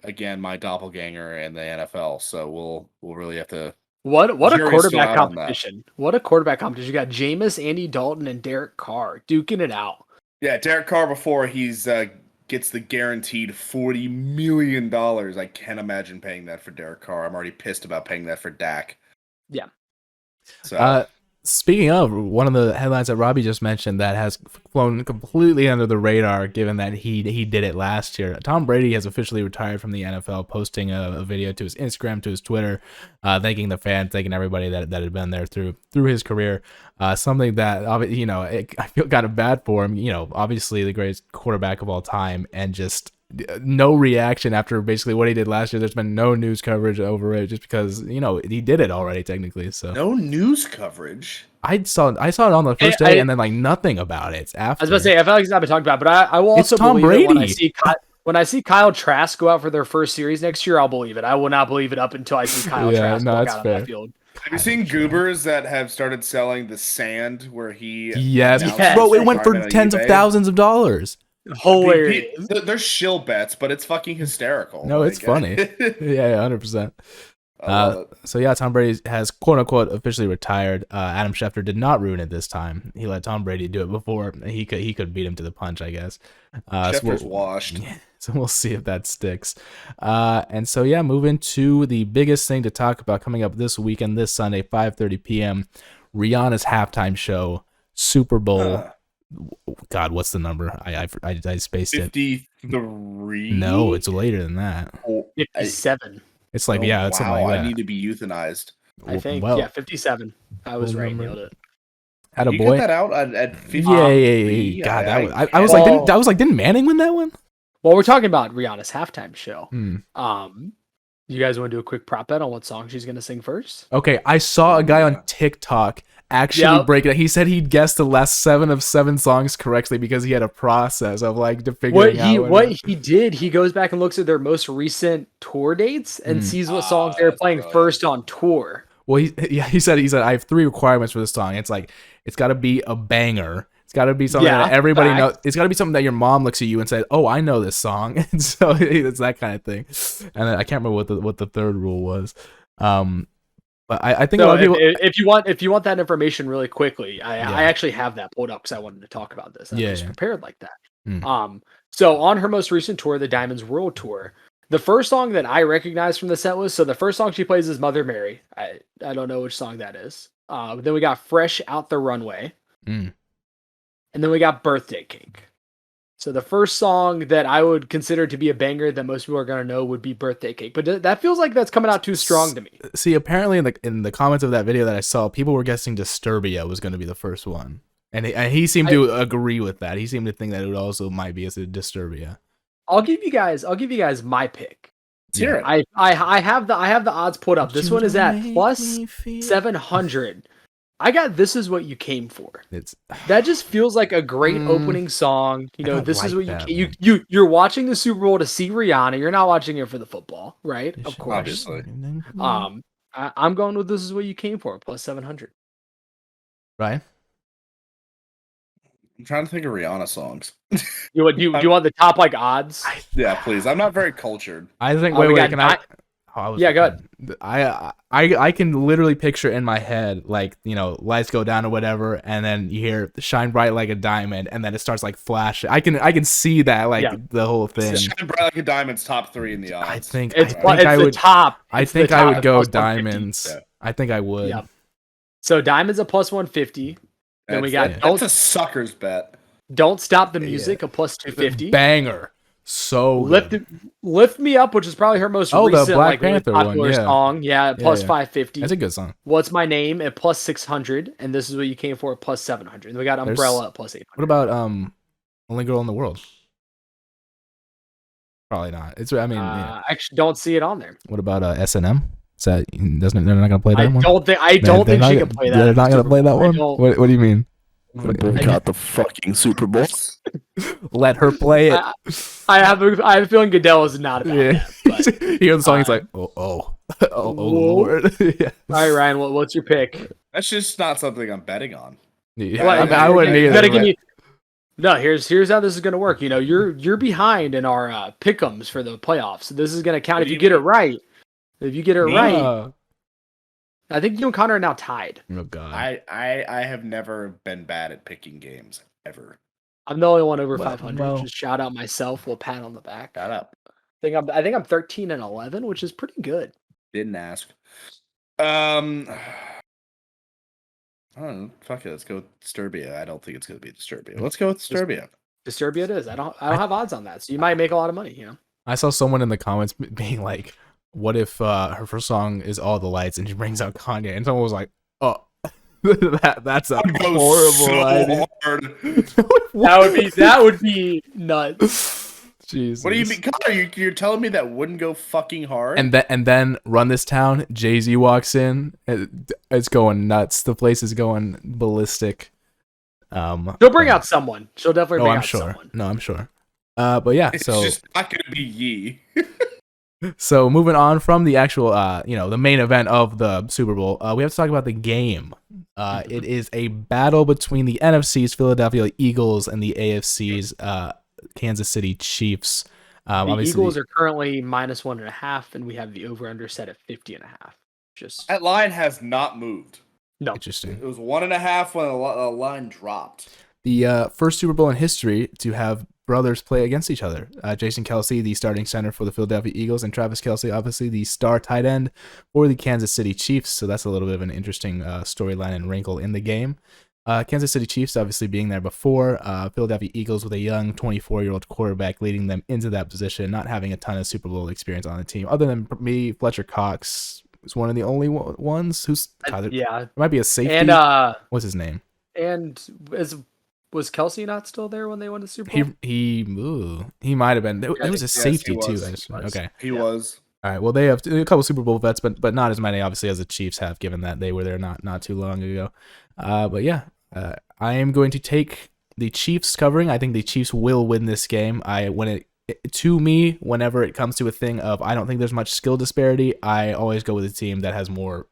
again my doppelganger in the NFL. So we'll really have to.
What a quarterback competition! What a quarterback competition! You got Jameis, Andy Dalton, and Derek Carr duking it out.
Yeah, Derek Carr before he's gets the guaranteed $40 million. I can't imagine paying that for Derek Carr. I'm already pissed about paying that for Dak.
Yeah.
So.
Speaking of, one of the headlines that Robbie just mentioned that has flown completely under the radar, given that he did it last year. Tom Brady has officially retired from the NFL, posting a video to his Instagram, to his Twitter, thanking the fans, thanking everybody that had been there through his career. Something that, I feel kind of bad for him. Obviously the greatest quarterback of all time, and just no reaction after basically what he did last year. There's been no news coverage over it, just because he did it already technically. So
no news coverage.
I saw it on the first day, and then nothing about it after.
I was about to say, I feel like it's not been talked about, but I will also believe it when I see Kyle Trask go out for their first series next year. I'll believe it. I will not believe it up until I see Kyle Trask walk out on that field.
Have you seen goobers that have started selling the sand where he?
Yes. Bro, it went for tens of thousands of dollars.
Hilarious.
They're shill bets, but it's fucking hysterical.
No, it's funny. Yeah, 100%. So yeah, Tom Brady has quote unquote officially retired. Adam Schefter did not ruin it this time. He let Tom Brady do it before. He could beat him to the punch, I guess.
Schefter's washed.
So we'll see if that sticks. And so yeah, move into the biggest thing to talk about coming up this weekend, this Sunday, 5:30 p.m. Rihanna's halftime show, Super Bowl. God, what's the number? I spaced
53?
it. 53? No, it's later than that.
57.
It's it's something like that.
I need to be euthanized.
I think 57. I was right. Nailed it.
Had a
you
boy.
Get that out at 50.
Yeah. God, I was like, didn't Manning win that one?
Well, we're talking about Rihanna's halftime show. You guys want to do a quick prop bet on what song she's going to sing first?
Okay, I saw a guy on TikTok actually break it. He said he'd guessed the last 7 of 7 songs correctly because he had a process of figuring out
what he did. He goes back and looks at their most recent tour dates and sees what songs they're playing first on tour.
Well, he said I have 3 requirements for this song. It's it's got to be a banger. It's got to be something that everybody knows. It's got to be something that your mom looks at you and says, "Oh, I know this song." And so it's that kind of thing. And I can't remember what the third rule was. But I think a lot of people,
if you want that information really quickly, I actually have that pulled up because I wanted to talk about this. I was prepared like that. So on her most recent tour, the Diamonds World Tour, the first song that I recognized from the set was, so the first song she plays is Mother Mary. I don't know which song that is. Then we got Fresh Out the Runway. And then we got Birthday Cake. So the first song that I would consider to be a banger that most people are going to know would be Birthday Cake. But that feels like that's coming out too strong to me.
See, apparently in the comments of that video that I saw, people were guessing Disturbia was going to be the first one. And he seemed to agree with that. He seemed to think that it also might be as a Disturbia.
I'll give you guys my pick.
Hear
it. I have the odds pulled up. This one is at plus 700. I got This Is What You Came For. That just feels like a great opening song. You know, this is what you're watching the Super Bowl to see Rihanna. You're not watching it for the football, right? Of course.
Obviously.
I'm going with This Is What You Came For, plus 700.
Right?
I'm trying to think of Rihanna songs.
Do you want the top like odds?
Yeah, please. I'm not very cultured.
I think. Wait. Can I?
Yeah, go
ahead. I can literally picture in my head, like, you know, lights go down or whatever, and then you hear "Shine Bright Like a Diamond," and then it starts like flashing. I can see that, like, the whole thing.
Shine Bright Like a Diamond's top 3 in the odds.
I think
I would
top. I think I would go Diamonds. Yeah. I think I would.
Yeah. So Diamonds a plus 150. Then we got
that's a sucker's bet.
Don't Stop the Music, a plus 250.
Banger. So
Lift Me Up, which is probably her most recent
the Black Panther
popular song. Yeah, plus 550.
That's a good song.
What's My Name at plus 600, and This Is What You Came For at plus 700. And we got Umbrella at plus 800.
What about Only Girl in the World? Probably not.
I actually don't see it on there.
What about S&M? Is that they're not gonna play that one?
I don't think she can play that.
They're not gonna play that one. What do you mean?
Boycott the fucking Super Bowl.
Let her play it.
I have a feeling Goodell is not about that. But,
you hear the song, he's like, oh, Lord. Yeah.
All right, Ryan, what's your pick?
That's just not something I'm betting on.
Yeah, I wouldn't either.
No, here's how this is gonna work. You know, you're behind in our pick'ems for the playoffs. So this is gonna count if you get it right. If you get it right, I think you and Connor are now tied.
Oh God!
I have never been bad at picking games ever.
I'm the only one over 500. Just shout out myself. We'll pat on the back.
Shout up.
I think I'm 13 and 11, which is pretty good.
Didn't ask. I don't know. Fuck it. Let's go with Disturbia. I don't think it's gonna be Disturbia. Let's go with Disturbia.
Disturbia it is. I don't have odds on that, so you might make a lot of money. You know.
I saw someone in the comments being like, what if her first song is All the Lights and she brings out Kanye? And someone was like, oh, that's a horrible idea.
That would be nuts.
Jesus.
What do you mean, Connor? You're telling me that wouldn't go fucking hard?
And then Run This Town, Jay-Z walks in. It's going nuts. The place is going ballistic.
She'll bring out someone. She'll definitely bring out someone.
No, I'm sure. But yeah,
it's just not gonna be Yee.
So moving on from the actual, the main event of the Super Bowl, we have to talk about the game. It is a battle between the NFC's Philadelphia Eagles and the AFC's Kansas City Chiefs.
The Eagles are currently -1.5, and we have the over/under set at 50.5.
That line has not moved.
No,
interesting.
It was 1.5 when the line dropped.
The first Super Bowl in history to have brothers play against each other. Jason Kelce, the starting center for the Philadelphia Eagles, and Travis Kelce, obviously the star tight end for the Kansas City Chiefs. So that's a little bit of an interesting storyline and wrinkle in the game. Kansas City Chiefs obviously being there before. Philadelphia Eagles with a young 24-year-old quarterback leading them into that position, not having a ton of Super Bowl experience on the team. Other than me, Fletcher Cox was one of the only ones who's... It might be a safety.
And
what's his name?
And was Kelce not still there when they won the Super Bowl?
He might have been. There was a safety too. Okay,
he was.
All right. Well, they have a couple Super Bowl vets, but not as many obviously as the Chiefs have, given that they were there not too long ago. But yeah, I am going to take the Chiefs covering. I think the Chiefs will win this game. Whenever it comes to a thing of I don't think there's much skill disparity, I always go with a team that has more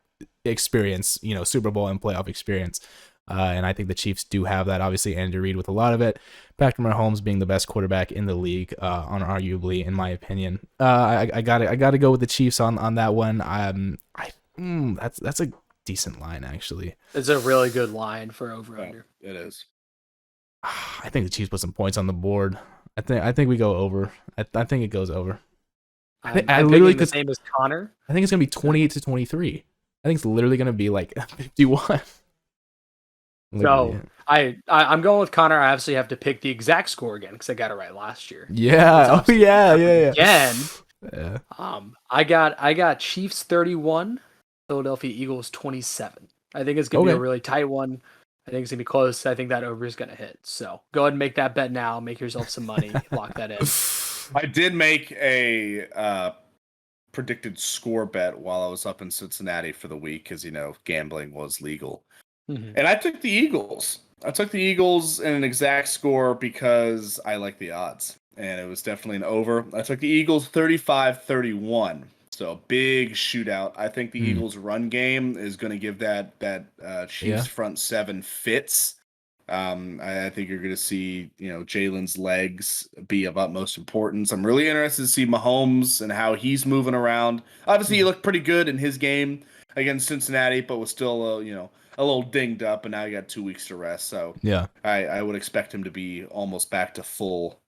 experience, Super Bowl and playoff experience. And I think the Chiefs do have that. Obviously, Andy Reid with a lot of it. Patrick Mahomes being the best quarterback in the league, unarguably, in my opinion. I gotta go with the Chiefs on that one. That's a decent line, actually.
It's a really good line for over/under.
It is.
I think the Chiefs put some points on the board. I think we go over. I think it goes over.
I literally the same as Connor.
I think it's gonna be 28-23. I think it's literally gonna be like 51.
So I'm going with Connor. I obviously have to pick the exact score again because I got it right last year.
Yeah. Oh yeah.
Again.
Yeah.
I got Chiefs 31, Philadelphia Eagles 27. I think it's gonna be a really tight one. I think it's gonna be close. I think that over is gonna hit. So go ahead and make that bet now. Make yourself some money. Lock that in.
I did make a predicted score bet while I was up in Cincinnati for the week because gambling was legal, and I took the Eagles. I took the Eagles in an exact score because I like the odds, and it was definitely an over. I took the Eagles 35-31, so a big shootout. I think the Eagles' run game is going to give that Chiefs front seven fits. I think you're going to see, Jalen's legs be of utmost importance. I'm really interested to see Mahomes and how he's moving around. Obviously, he looked pretty good in his game against Cincinnati, but was still, a little dinged up, and now he got 2 weeks to rest. So
Yeah.
I would expect him to be almost back to full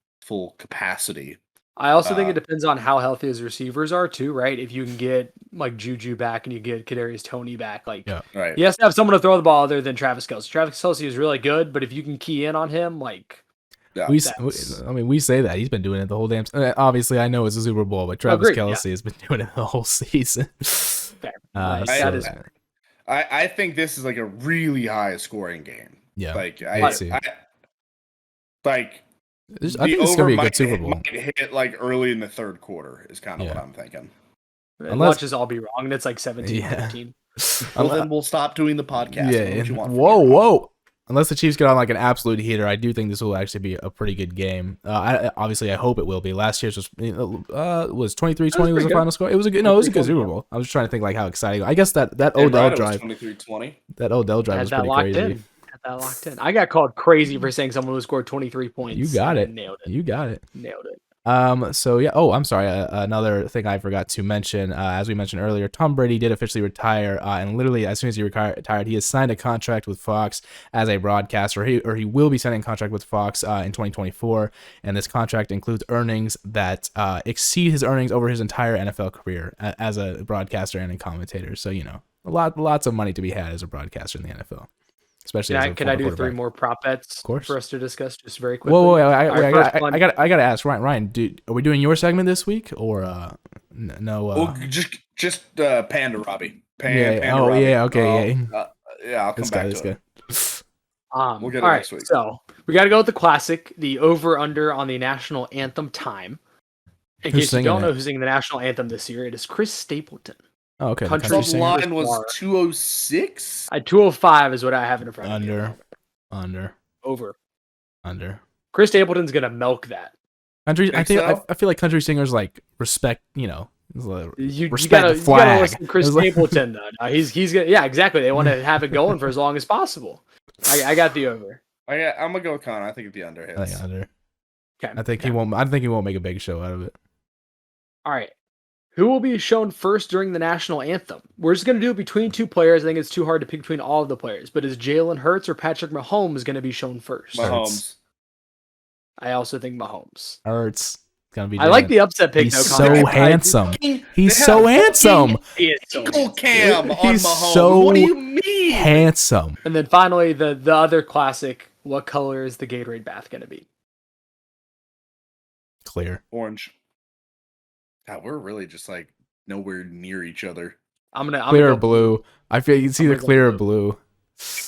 capacity.
I also think it depends on how healthy his receivers are too, right? If you can get like Juju back and you get Kadarius Toney back, like
right.
he has to have someone to throw the ball other than Travis Kelce. Travis Kelce is really good, but if you can key in on him, like
we say that he's been doing it the whole damn. Obviously, I know it's a Super Bowl, but Travis Kelce has been doing it the whole season.
Fair.
I think this is like a really high scoring game.
Yeah,
I think
it's gonna be a good Super Bowl.
Might hit like early in the third quarter is kind of what I'm thinking.
Unless I'll be wrong, and it's like 17-15.
Well, then we'll stop doing the podcast.
Yeah. Whoa. Unless the Chiefs get on like an absolute heater, I do think this will actually be a pretty good game. Obviously, I hope it will be. Last year's was 23-20 was the final score. It was a good Super Bowl. I was trying to think like how exciting. I guess that Odell drive.
23-20.
That Odell drive was pretty crazy.
That locked in. I got called crazy for saying someone who scored 23 points.
You got it.
Nailed it.
You got it.
Nailed it.
So yeah. Oh, I'm sorry. Another thing I forgot to mention, as we mentioned earlier, Tom Brady did officially retire, and literally as soon as he retired, he has signed a contract with Fox as a broadcaster. He will be signing a contract with Fox in 2024, and this contract includes earnings that exceed his earnings over his entire NFL career as a broadcaster and a commentator. So lots of money to be had as a broadcaster in the NFL. Especially
can I do 3 more prop bets
for us
to discuss just very quickly?
Whoa! I gotta ask Ryan. Are we doing your segment this week or no?
Well, just Panda Robbie.
Okay.
I'll come back to it. We'll get it next week.
So we got to go with the classic, the over/under on the national anthem time. In case you don't know who's singing the national anthem this year, it is Chris Stapleton.
Oh, okay.
Country line was 206.
205 is what I have in front of me.
Under.
Chris Stapleton's gonna milk that.
Country. I feel like country singers like respect. You
gotta
the flag.
Listen to Chris Stapleton though. He's exactly. They want to have it going for as long as possible. I got the over.
I'm gonna go with Connor. I think the under hits.
I think under.
Okay.
I think he won't. I think he won't make a big show out of it.
All right. Who will be shown first during the national anthem? We're just going to do it between 2 players. I think it's too hard to pick between all of the players. But is Jalen Hurts or Patrick Mahomes going to be shown first?
Mahomes.
I also think Mahomes.
Hurts. Gonna be.
I like the upset pick.
He's so handsome. He's so handsome.
He is so cam on
He's
Mahomes.
so
what do you mean?
Handsome.
And then finally, the other classic. What color is the Gatorade bath going to be?
Clear.
Orange. God, we're really just like nowhere near each other.
I'm gonna
clear or blue. I feel you can see the clear or blue.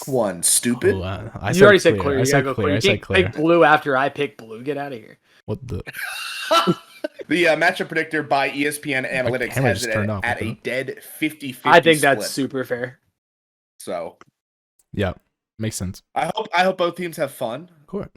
One stupid.
You already said clear. You gotta go clear. You can't pick blue after I pick blue. Get out of here.
What the?
The matchup predictor by ESPN Analytics has it at a dead 50-50
I think
split.
that's super fair.
So,
yeah, makes sense.
I hope both teams have fun.
Of course.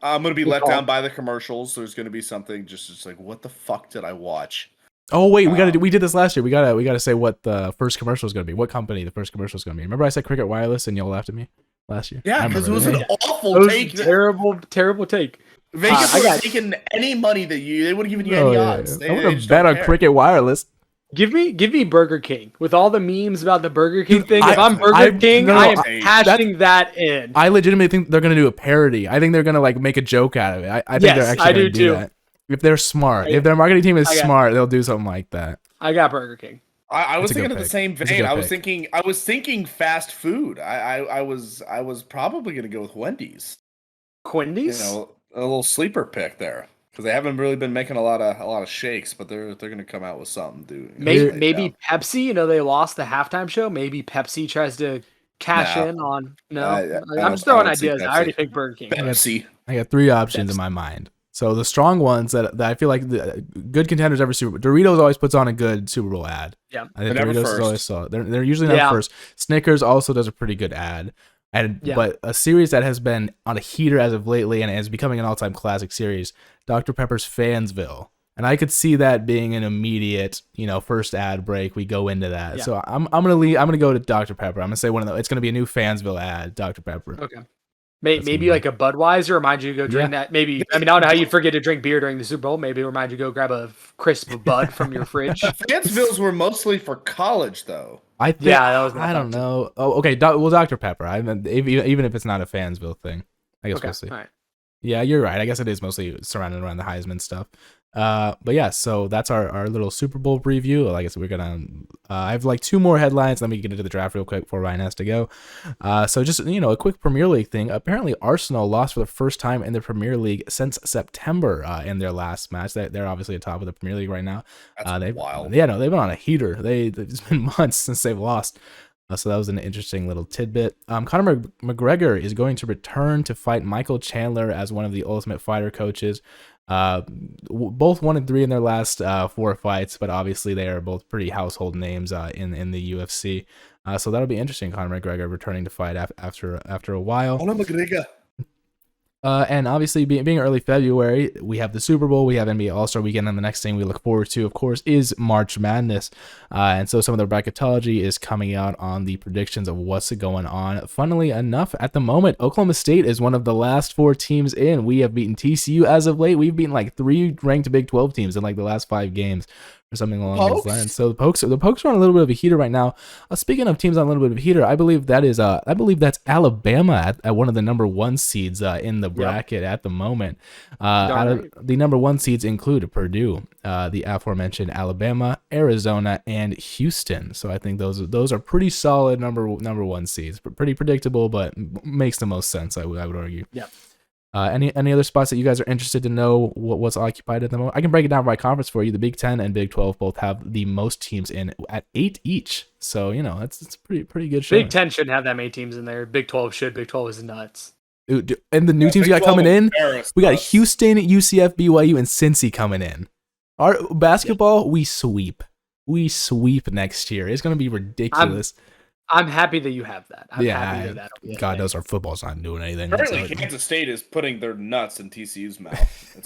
I'm going to be let down by the commercials. There's going to be something just like, what the fuck did I watch?
Oh wait, we did this last year. We gotta say what the first commercial is going to be. What company the first commercial is going to be? Remember I said Cricket Wireless and y'all laughed at me last year?
Yeah, because it was an awful take.
Terrible take.
Vegas would have taken any money that they would have given you any odds.
I would have bet on Cricket Wireless.
Give me Burger King with all the memes about the Burger King thing. If I'm Burger King, I am hashing that in.
I legitimately think they're gonna do a parody. I think they're gonna like make a joke out of it. I think they're actually gonna do that. If they're smart, if their marketing team is smart, they'll do something like that.
I got Burger King.
I was thinking of the same vein. I was thinking fast food. I was probably gonna go with Wendy's.
Wendy's?
A little sleeper pick there. Because they haven't really been making a lot of shakes, but they're gonna come out with something, dude.
Maybe Pepsi. They lost the halftime show. Maybe Pepsi tries to cash
No.
in on? No,
I
I'm just
don't
throwing
see
ideas. I
Pepsi.
already picked Burger King.
Pepsi.
I got three options in my mind. So the strong ones that I feel like the good contenders every Super Bowl. Doritos always puts on a good Super Bowl ad.
Yeah.
I think
They're never
Doritos is
first.
always solid. They're usually not
Yeah.
first. Snickers also does a pretty good ad.
Yeah.
But a series that has been on a heater as of lately and is becoming an all-time classic series, Dr. Pepper's Fansville. And I could see that being an immediate, first ad break. We go into that.
Yeah.
So I'm gonna go to Dr. Pepper. I'm gonna say one of the. It's gonna be a new Fansville ad, Dr. Pepper.
Okay. Maybe like a Budweiser remind you to go drink that. Maybe I don't know how you'd forget to drink beer during the Super Bowl. Maybe remind you to go grab a crisp Bud from your fridge.
Fansvilles were mostly for college, though.
I think,
Yeah, that was my
I don't
thought, too.
know. Oh, okay. Well, Dr. Pepper. Even if it's not a Fansville thing, I guess
Okay.
we'll see.
All right.
Yeah, you're right. I guess it is mostly surrounded around the Heisman stuff. But yeah, so that's our little Super Bowl preview. Like I said, we're gonna. I have like two more headlines. Let me get into the draft real quick before Ryan has to go. So just a quick Premier League thing. Apparently, Arsenal lost for the first time in the Premier League since September in their last match. They're obviously atop of the Premier League right now.
That's wild.
Yeah, no, they've been on a heater. It's been months since they've lost. So that was an interesting little tidbit. Conor McGregor is going to return to fight Michael Chandler as one of the Ultimate Fighter coaches. Both 1-3 in their last 4 fights, but obviously they are both pretty household names in the UFC. So that'll be interesting. Conor McGregor returning to fight after a while.
Conor McGregor.
And obviously, being early February, we have the Super Bowl, we have NBA All-Star Weekend, and the next thing we look forward to, of course, is March Madness. And so some of the bracketology is coming out on the predictions of what's going on. Funnily enough, at the moment, Oklahoma State is one of the last 4 teams in. We have beaten TCU as of late. We've beaten like 3 ranked Big 12 teams in like the last 5 games. Or something along those lines. So the Pokes are on a little bit of a heater right now. Speaking of teams on a little bit of a heater, I believe that's Alabama at one of the number 1 seeds in the bracket at the moment. The number 1 seeds include Purdue, the aforementioned Alabama, Arizona, and Houston. So I think those are pretty solid number 1 seeds. Pretty predictable, but makes the most sense. I would argue.
Yeah.
Any other spots that you guys are interested to know what's occupied at the moment? I can break it down by conference for you. The Big 10 and Big 12 both have the most teams in at 8 each. So, it's pretty good show.
Big 10 shouldn't have that many teams in there. Big 12 should. Big 12 is nuts.
And the new teams we got coming in, we got Houston, UCF, BYU, and Cincy coming in. Our basketball, we sweep. We sweep next year. It's going to be ridiculous.
I'm happy that you have that. I'm happy that
God knows our football's not doing anything.
Apparently, Kansas State is putting their nuts in TCU's mouth.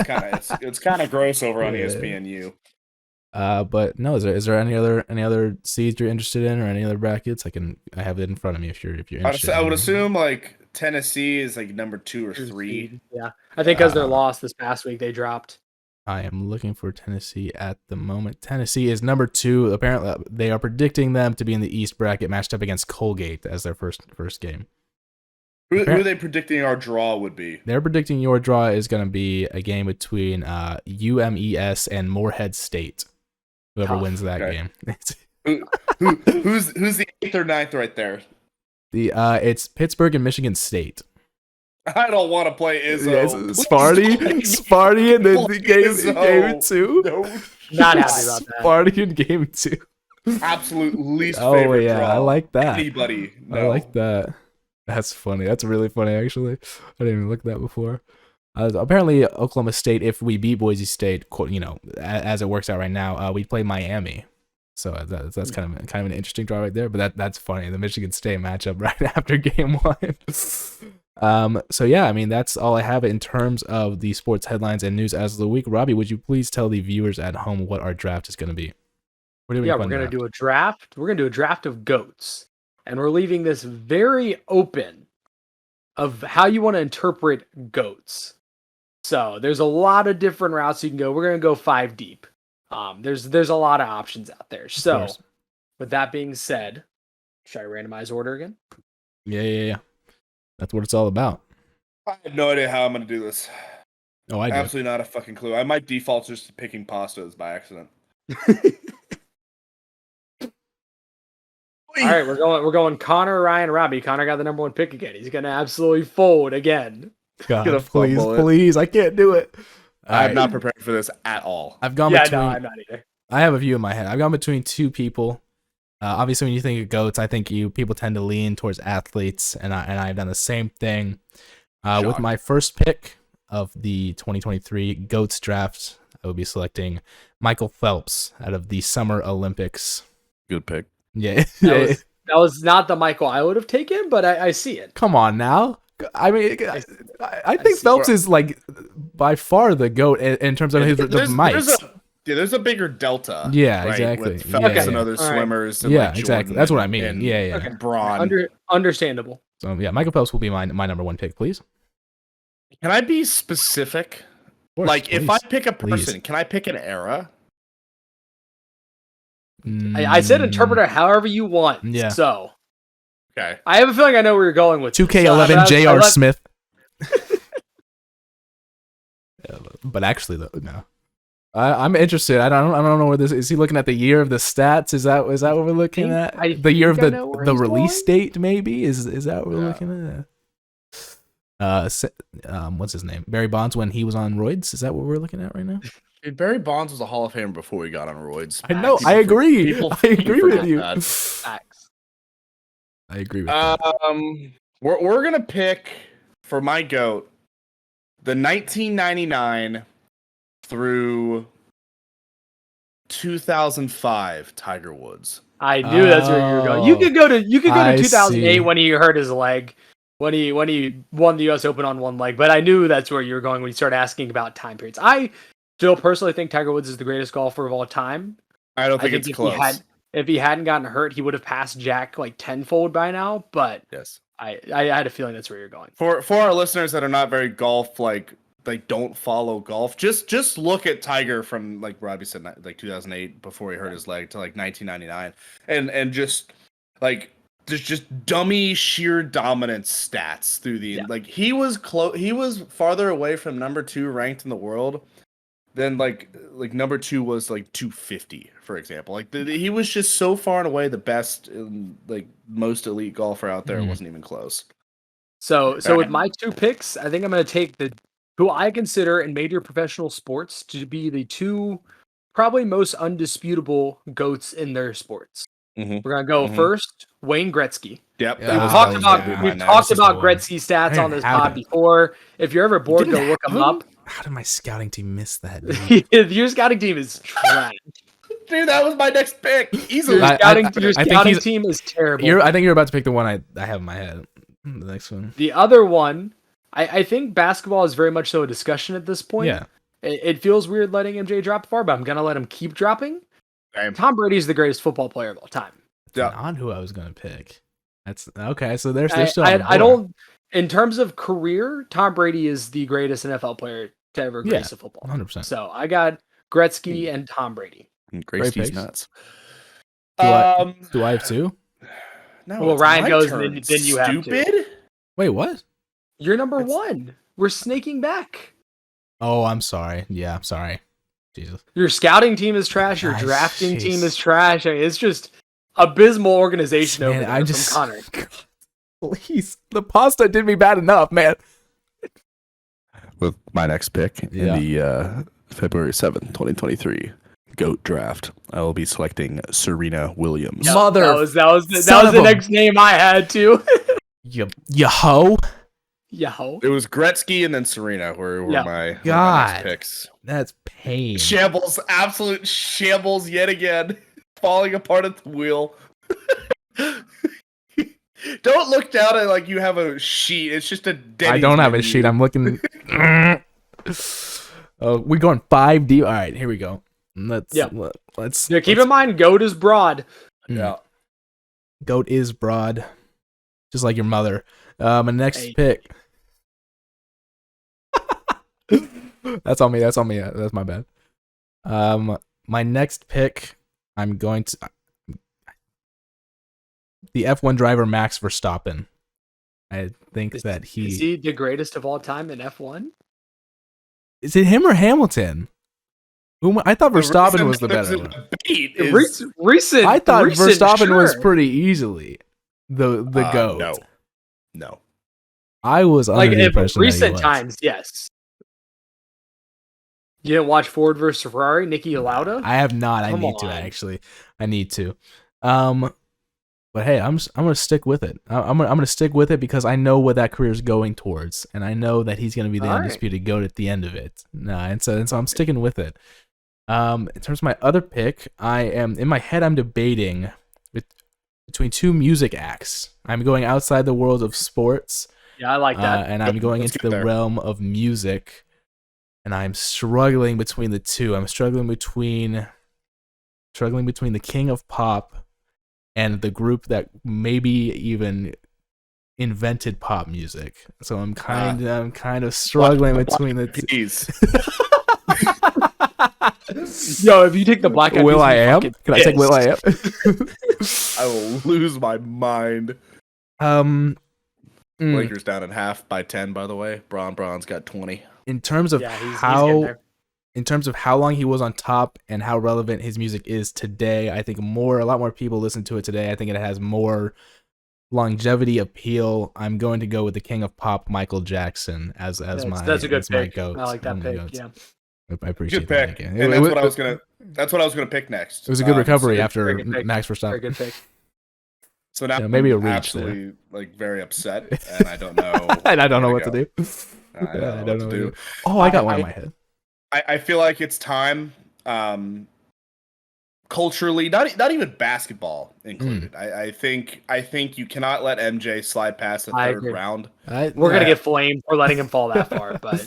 It's kind of gross over on ESPNU.
But no, is there any other seeds you're interested in or any other brackets? I have it in front of me if you're interested.
I would assume like Tennessee is like number 2 or 3.
Yeah, I think because they're lost this past week, they dropped.
I am looking for Tennessee at the moment. Tennessee is number 2. Apparently, they are predicting them to be in the East bracket, matched up against Colgate as their first game.
Who are they predicting our draw would be?
They're predicting your draw is going to be a game between UMES and Morehead State. Whoever wins that game.
Who's the 8th or 9th right there?
It's Pittsburgh and Michigan State.
I don't want to play Izzo.
Yes, Sparty, and then the game 2.
No.
Not happy about that.
Sparty in game 2.
Absolute least favorite draw.
I like that.
Anybody? No.
I like that. That's funny. That's really funny, actually. I didn't even look at that before. Apparently, Oklahoma State, if we beat Boise State, as it works out right now, we play Miami. So that's kind of an interesting draw right there. But that's funny. The Michigan State matchup right after game 1. So yeah, I mean, that's all I have in terms of the sports headlines and news as of the week. Robbie, would you please tell the viewers at home what our draft is going to be?
We're going to do a draft. We're going to do a draft of GOATs. And we're leaving this very open of how you want to interpret GOATs. So there's a lot of different routes you can go. We're going to go 5 deep. There's a lot of options out there. So with that being said, should I randomize order again?
Yeah. That's what it's all about.
I have no idea how I'm going to do this.
Oh, I do.
Absolutely not a fucking clue. I might default just to picking pastas by accident.
All right, we're going Connor, Ryan, Robbie. Connor got the number 1 pick again. He's gonna absolutely fold again.
God, please, I can't do it.
I'm not prepared for this at all.
I've gone
between. No, I'm not either.
I have a few in my head. I've gone between 2 people. Obviously, when you think of GOATs, I think people tend to lean towards athletes, and I've done the same thing. With my first pick of the 2023 GOATs draft, I will be selecting Michael Phelps out of the Summer Olympics.
Good pick.
Yeah.
That was not the Michael I would have taken, but I see it.
Come on now. I mean, I think Phelps is like by far the GOAT in terms of the mites.
There's a bigger delta.
Yeah,
right,
exactly.
With Phelps and other swimmers. And like
exactly. That's what I mean. Yeah.
Okay.
Braun.
Understandable.
So yeah, Michael Phelps will be my number one pick, please.
Can I be specific?
Course,
like,
please,
if I pick a person,
please.
can I pick an era?
I said interpreter however you want.
Yeah.
So.
Okay.
I have a feeling I know where you're going with
2K11 J.R. Smith. But actually, though, no. I'm interested. I don't know where this is. He looking at the year of the stats? Is that what we're looking at? The year of the release date? Maybe is that what we're looking at? What's his name? Barry Bonds when he was on roids. Is that what we're looking at right now?
Dude, Barry Bonds was a Hall of Famer before he got on roids.
I know. I agree. I agree with you. I agree with that.
We're gonna pick for my GOAT the 1999 through 2005 Tiger Woods.
I knew that's where you were going. You could go to 2008 when he hurt his leg, when he won the U.S. Open on one leg. But I knew that's where you were going when you started asking about time periods. I still personally think Tiger Woods is the greatest golfer of all time.
I don't think it's close.
If he hadn't gotten hurt, he would have passed Jack like tenfold by now. But
yes,
I had a feeling that's where you're going.
For our listeners that are not very golf don't follow golf, just look at Tiger from, like Robbie said, like 2008 before he hurt his leg to like 1999, and just like there's just dummy sheer dominance stats through the like he was farther away from number 2 ranked in the world than like number 2 was like 250, for example. Like he was just so far and away the best, like most elite golfer out there. It wasn't even close.
So with my 2 picks, I think I'm going to take who I consider in major professional sports to be the 2 probably most undisputable GOATs in their sports.
Mm-hmm.
We're going to go first, Wayne Gretzky.
Yep.
We've talked about Gretzky stats on this pod before. If you're ever bored, go look him up.
How did my scouting team miss that?
Your scouting team is trash.
Dude, that was my next pick. Easily.
Your scouting team is terrible.
I think you're about to pick the one I have in my head. The next one.
The other one, I think basketball is very much so a discussion at this point.
Yeah.
It feels weird letting MJ drop far, but I'm going to let him keep dropping.
Same.
Tom Brady is the greatest football player of all time.
That's not who I was going to pick. That's okay. So there's still.
I don't. In terms of career, Tom Brady is the greatest NFL player to ever grace a football.
100%.
So I got Gretzky and Tom Brady.
Gretzky's nuts.
Do I have 2?
No.
Well, Ryan goes, and then you have to.
Wait, what?
You're number 1. We're snaking back.
Oh, I'm sorry. Yeah, I'm sorry. Jesus.
Your scouting team is trash. Your drafting team is trash. I mean, it's just abysmal organization over there from Connor.
Please, the pasta did me bad enough, man.
With my next pick in the February 7th, 2023 GOAT draft, I will be selecting Serena Williams.
That was the next name I had too.
You hoe.
Yo.
It was Gretzky and then Serena were my next picks.
That's pain.
Shambles, absolute shambles yet again. Falling apart at the wheel. Don't look down at like you have a sheet. It's just a Denny's
I don't have a sheet. I'm looking. We're going 5 deep. All right, here we go. Let's
keep in mind, GOAT is broad.
Yeah.
GOAT is broad. Just like your mother. My next pick. That's on me. That's my bad. My next pick, I'm going to the F1 driver Max Verstappen. I think is
he the greatest of all time in F1?
Is it him or Hamilton? I thought Verstappen was the better one.
Recent.
I thought Verstappen was pretty easily the GOAT.
No.
I was under the impression
recent times, yes. You didn't watch Ford versus Ferrari, Niki Lauda?
I have not. I need to. But hey, I'm gonna stick with it. I'm gonna stick with it because I know what that career is going towards, and I know that he's gonna be the
All right.
undisputed GOAT at the end of it. Nah, and so I'm sticking with it. In terms of my other pick, I am in my head. I'm debating between two music acts. I'm going outside the world of sports.
Yeah, I like that.
And I'm going
Let's
into
get
the
there.
realm of music, and I'm struggling between the two. I'm struggling between the king of pop and the group that maybe even invented pop music. So I'm kind of struggling between the two.
Peas.
Yo, if you take the Black Eyed
Will
Peas,
I
I'm
am?
fucking
Can I take Will I
pissed.
I will lose my mind.
am?
Lakers down in half by 10, by the way. Braun's got 20.
In terms of
Yeah, he's getting there.
in terms of how long he was on top and how relevant his music is today, I think a lot more people listen to it today. I think it has more longevity appeal. I'm going to go with the king of pop, Michael Jackson, as
That's a good
as my
pick.
goat.
I like that pick. Yeah.
I appreciate
Good pick.
that.
And that's what I was gonna pick next.
It was a good recovery
very
after
good pick.
Max
Very
Verstappen.
good pick.
So now
Maybe a
I'm
reach
absolutely very upset, and I don't know.
And I don't know what to do.
I don't know what to do.
Oh, I got one in my head.
I feel like it's time. Culturally, not even basketball included. I think you cannot let MJ slide past the
I
third
agree.
round.
We're gonna get flamed for letting him fall that far, but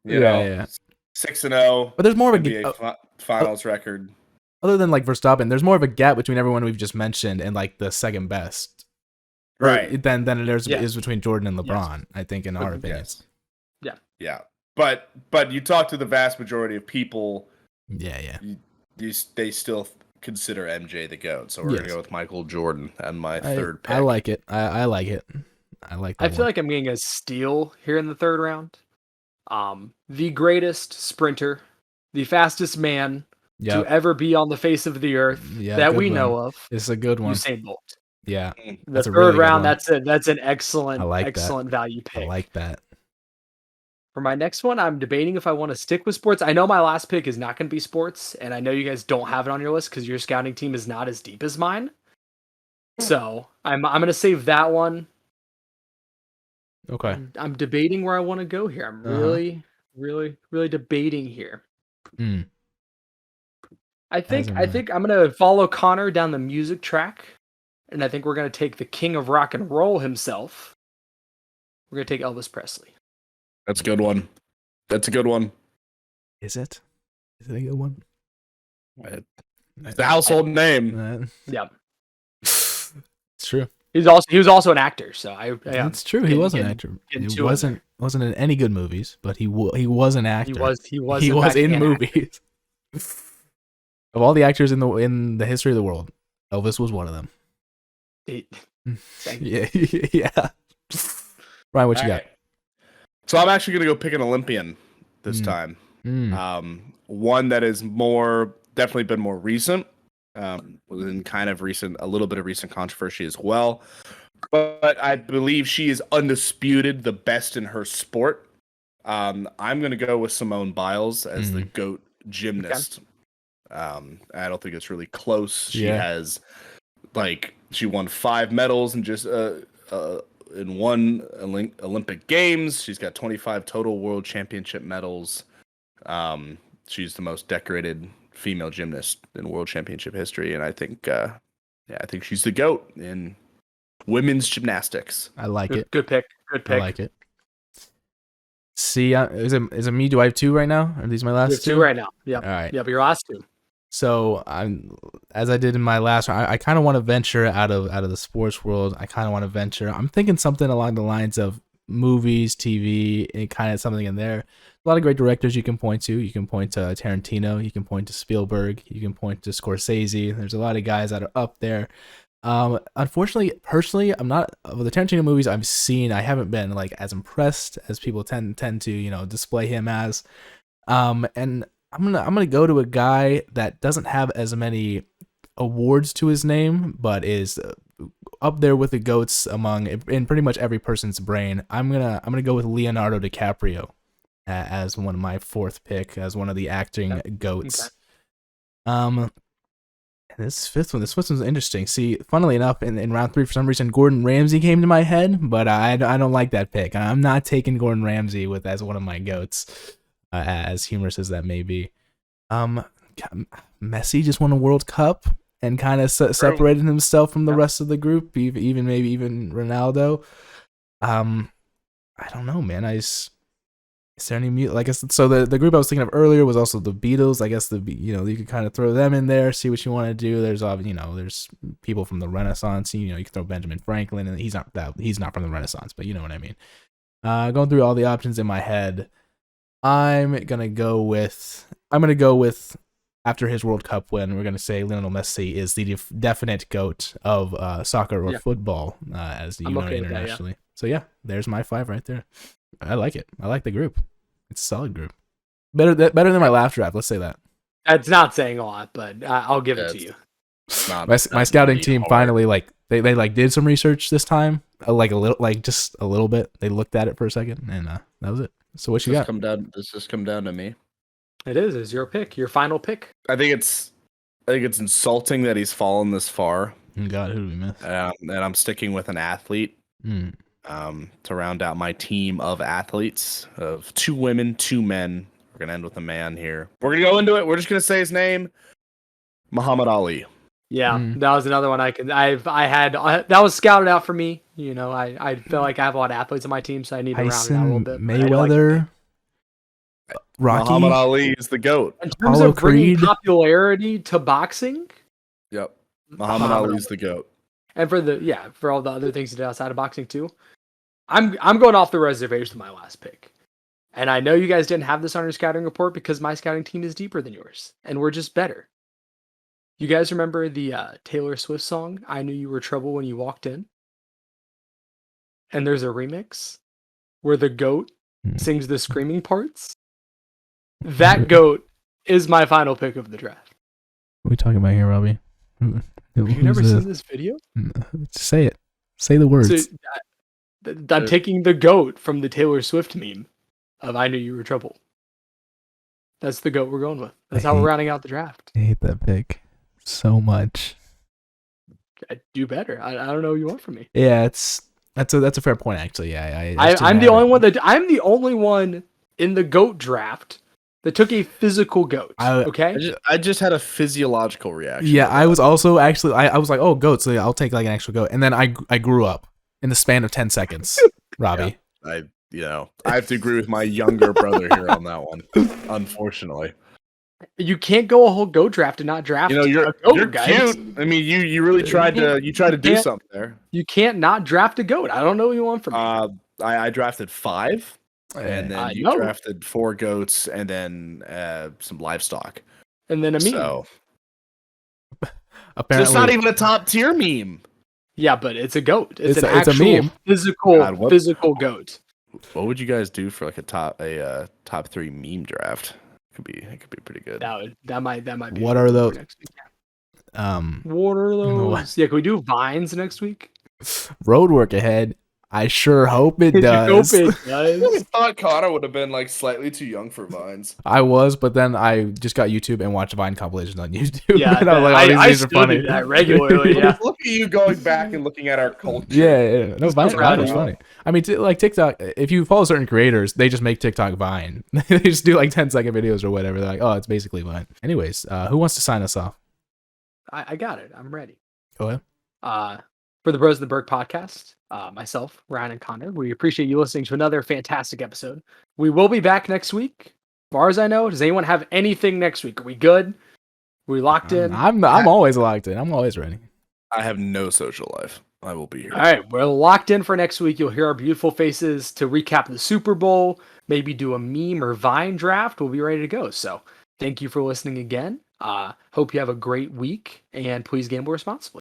You know, 6-0.
But there's more of a
NBA finals record.
other than like Verstappen. There's more of a gap between everyone we've just mentioned and like the second best,
Right.
Than there's
Yeah.
is between Jordan and LeBron. I think, in our opinions.
Yeah. But you talk to the vast majority of people,
Yeah.
they still consider MJ the GOAT. So we're gonna go with Michael Jordan and my third pick.
I like it. I like it. I like.
I feel like I'm getting a steal here in the third round. The greatest sprinter, the fastest man to ever be on the face of the earth that we know of.
It's a good one.
Usain Bolt.
Yeah.
The third round, that's an excellent, excellent value pick.
I like that.
For my next one, I'm debating if I want to stick with sports. I know my last pick is not going to be sports, and I know you guys don't have it on your list because your scouting team is not as deep as mine. So I'm going to save that one.
Okay.
I'm debating where I want to go here. I'm really debating here. I think I'm going to follow Connor down the music track, and I think we're going to take the king of rock and roll himself. We're going to take Elvis Presley.
That's a good one. That's a good one.
Is it? Is it a good one?
It's the household name.
Yeah.
It's true.
He was also an actor, so
That's true. He was an actor. He wasn't in any good movies, but he was an actor.
He was
in movies. Of all the actors in the history of the world, Elvis was one of them. Yeah. Ryan, what you got?
So I'm actually gonna go pick an Olympian this time. One that is definitely been more recent. Within kind of a little bit of recent controversy as well. But I believe she is undisputed the best in her sport. I'm going to go with Simone Biles as the GOAT gymnast. Okay. I don't think it's really close. She has, she won 5 medals in just in one Olympic Games. She's got 25 total World Championship medals. She's the most decorated female gymnast in World Championship history, and I think she's the GOAT in women's gymnastics.
I like it.
Good pick.
I like it. See, is it me? Do I have 2 right now? Are these my last 2?
2 right now. Yeah.
All right.
Yeah, but your last 2.
So as I did in my last one, I kind of want to venture out of the sports world. I'm thinking something along the lines of movies, TV, and kind of something in there. A lot of great directors you can point to. You can point to Tarantino. You can point to Spielberg. You can point to Scorsese. There's a lot of guys that are up there. Unfortunately, personally, I'm not of the Tarantino movies I've seen. I haven't been as impressed as people tend to display him as. And I'm gonna go to a guy that doesn't have as many awards to his name, but is up there with the GOATs in pretty much every person's brain. I'm gonna go with Leonardo DiCaprio as one of my 4th pick, as one of the acting GOATs. And this fifth one's interesting. See, funnily enough, in round 3, for some reason, Gordon Ramsay came to my head, but I don't like that pick. I'm not taking Gordon Ramsay as one of my goats, as humorous as that may be. Messi just won a World Cup and kind of separated himself from the rest of the group, even maybe even Ronaldo. I don't know, man. Is there any so the group I was thinking of earlier was also the Beatles. I guess you could kind of throw them in there, see what you want to do. There's there's people from the Renaissance. You can throw Benjamin Franklin, and he's not from the Renaissance, but you know what I mean. Going through all the options in my head, I'm gonna go with after his World Cup win, we're gonna say Lionel Messi is the definite GOAT of soccer or football, as you know internationally. So yeah, there's my 5 right there. I like it. I like the group. It's a solid group. Better than my last draft. Let's say that.
That's not saying a lot, but I'll give it to you.
My scouting team finally they did some research this time, just a little bit. They looked at it for a second, and that was it. So what you got?
Does this come down to me?
It is. It's your pick. Your final pick.
I think it's insulting that he's fallen this far.
God, who did we miss?
And I'm sticking with an athlete. To round out my team of athletes of 2 women, 2 men. We're gonna end with a man here. We're gonna go into it. We're just gonna say his name, Muhammad Ali.
Yeah, that was another one I had that was scouted out for me. I feel like I have a lot of athletes on my team, so I need to round it out a little bit.
Mayweather, Rocky,
Muhammad Ali is the GOAT.
In terms of bringing popularity to boxing.
Yep, Muhammad Ali is the GOAT.
And for all the other things he did outside of boxing too. I'm going off the reservation with my last pick. And I know you guys didn't have this on your scouting report because my scouting team is deeper than yours. And we're just better. You guys remember the Taylor Swift song, I Knew You Were Trouble When You Walked In? And there's a remix where the GOAT sings the screaming parts. That GOAT is my final pick of the draft.
What are we talking about here, Robbie?
Have you never seen this video?
Say it. Say the words.
So, I'm taking the GOAT from the Taylor Swift meme of I Knew You Were Trouble. That's the GOAT we're going with. That's how we're rounding out the draft.
I hate that pick so much.
I do better. I don't know what you want from me.
Yeah, that's a fair point actually. Yeah,
I'm the only one in the GOAT draft that took a physical GOAT. Okay,
I just had a physiological reaction.
Yeah, I was also actually I was like, oh, GOAT, so I'll take like an actual GOAT, and then I grew up in the span of 10 seconds. Robbie,
I have to agree with my younger brother here on that one. Unfortunately,
you can't go a whole GOAT draft and not draft.
You're cute. I mean, you really tried to do something there.
You can't not draft a GOAT. I don't know what you want from me.
I drafted 5. And then you drafted 4 GOATs, and then some livestock,
and then a meme.
So apparently, it's not even a top tier meme.
Yeah, but it's a GOAT. It's an actual meme. Physical GOAT.
What would you guys do for like a top 3 meme draft? It could be pretty good.
That might be.
What are those?
Next week. What are those? Yeah, can we do Vines next week?
Road work ahead. I sure hope it does.
I thought Connor would have been like slightly too young for Vines.
I was, but then I just got YouTube and watched Vine compilations on YouTube.
Yeah, I still do that regularly. Yeah.
Look at you going back and looking at our culture.
Yeah. No, Vine was funny. I mean, like TikTok, if you follow certain creators, they just make TikTok Vine. They just do like 10-second videos or whatever. They're like, oh, it's basically Vine. Anyways, who wants to sign us off?
I got it. I'm ready.
Go ahead.
For the Bros of the Berg podcast, myself, Ryan, and Connor, we appreciate you listening to another fantastic episode. We will be back next week. As far as I know, does anyone have anything next week? Are we good? Are we locked in?
I'm always locked in. I'm always ready.
I have no social life. I will be here.
All right, we're locked in for next week. You'll hear our beautiful faces to recap the Super Bowl, maybe do a meme or Vine draft. We'll be ready to go. So thank you for listening again. Hope you have a great week, and please gamble responsibly.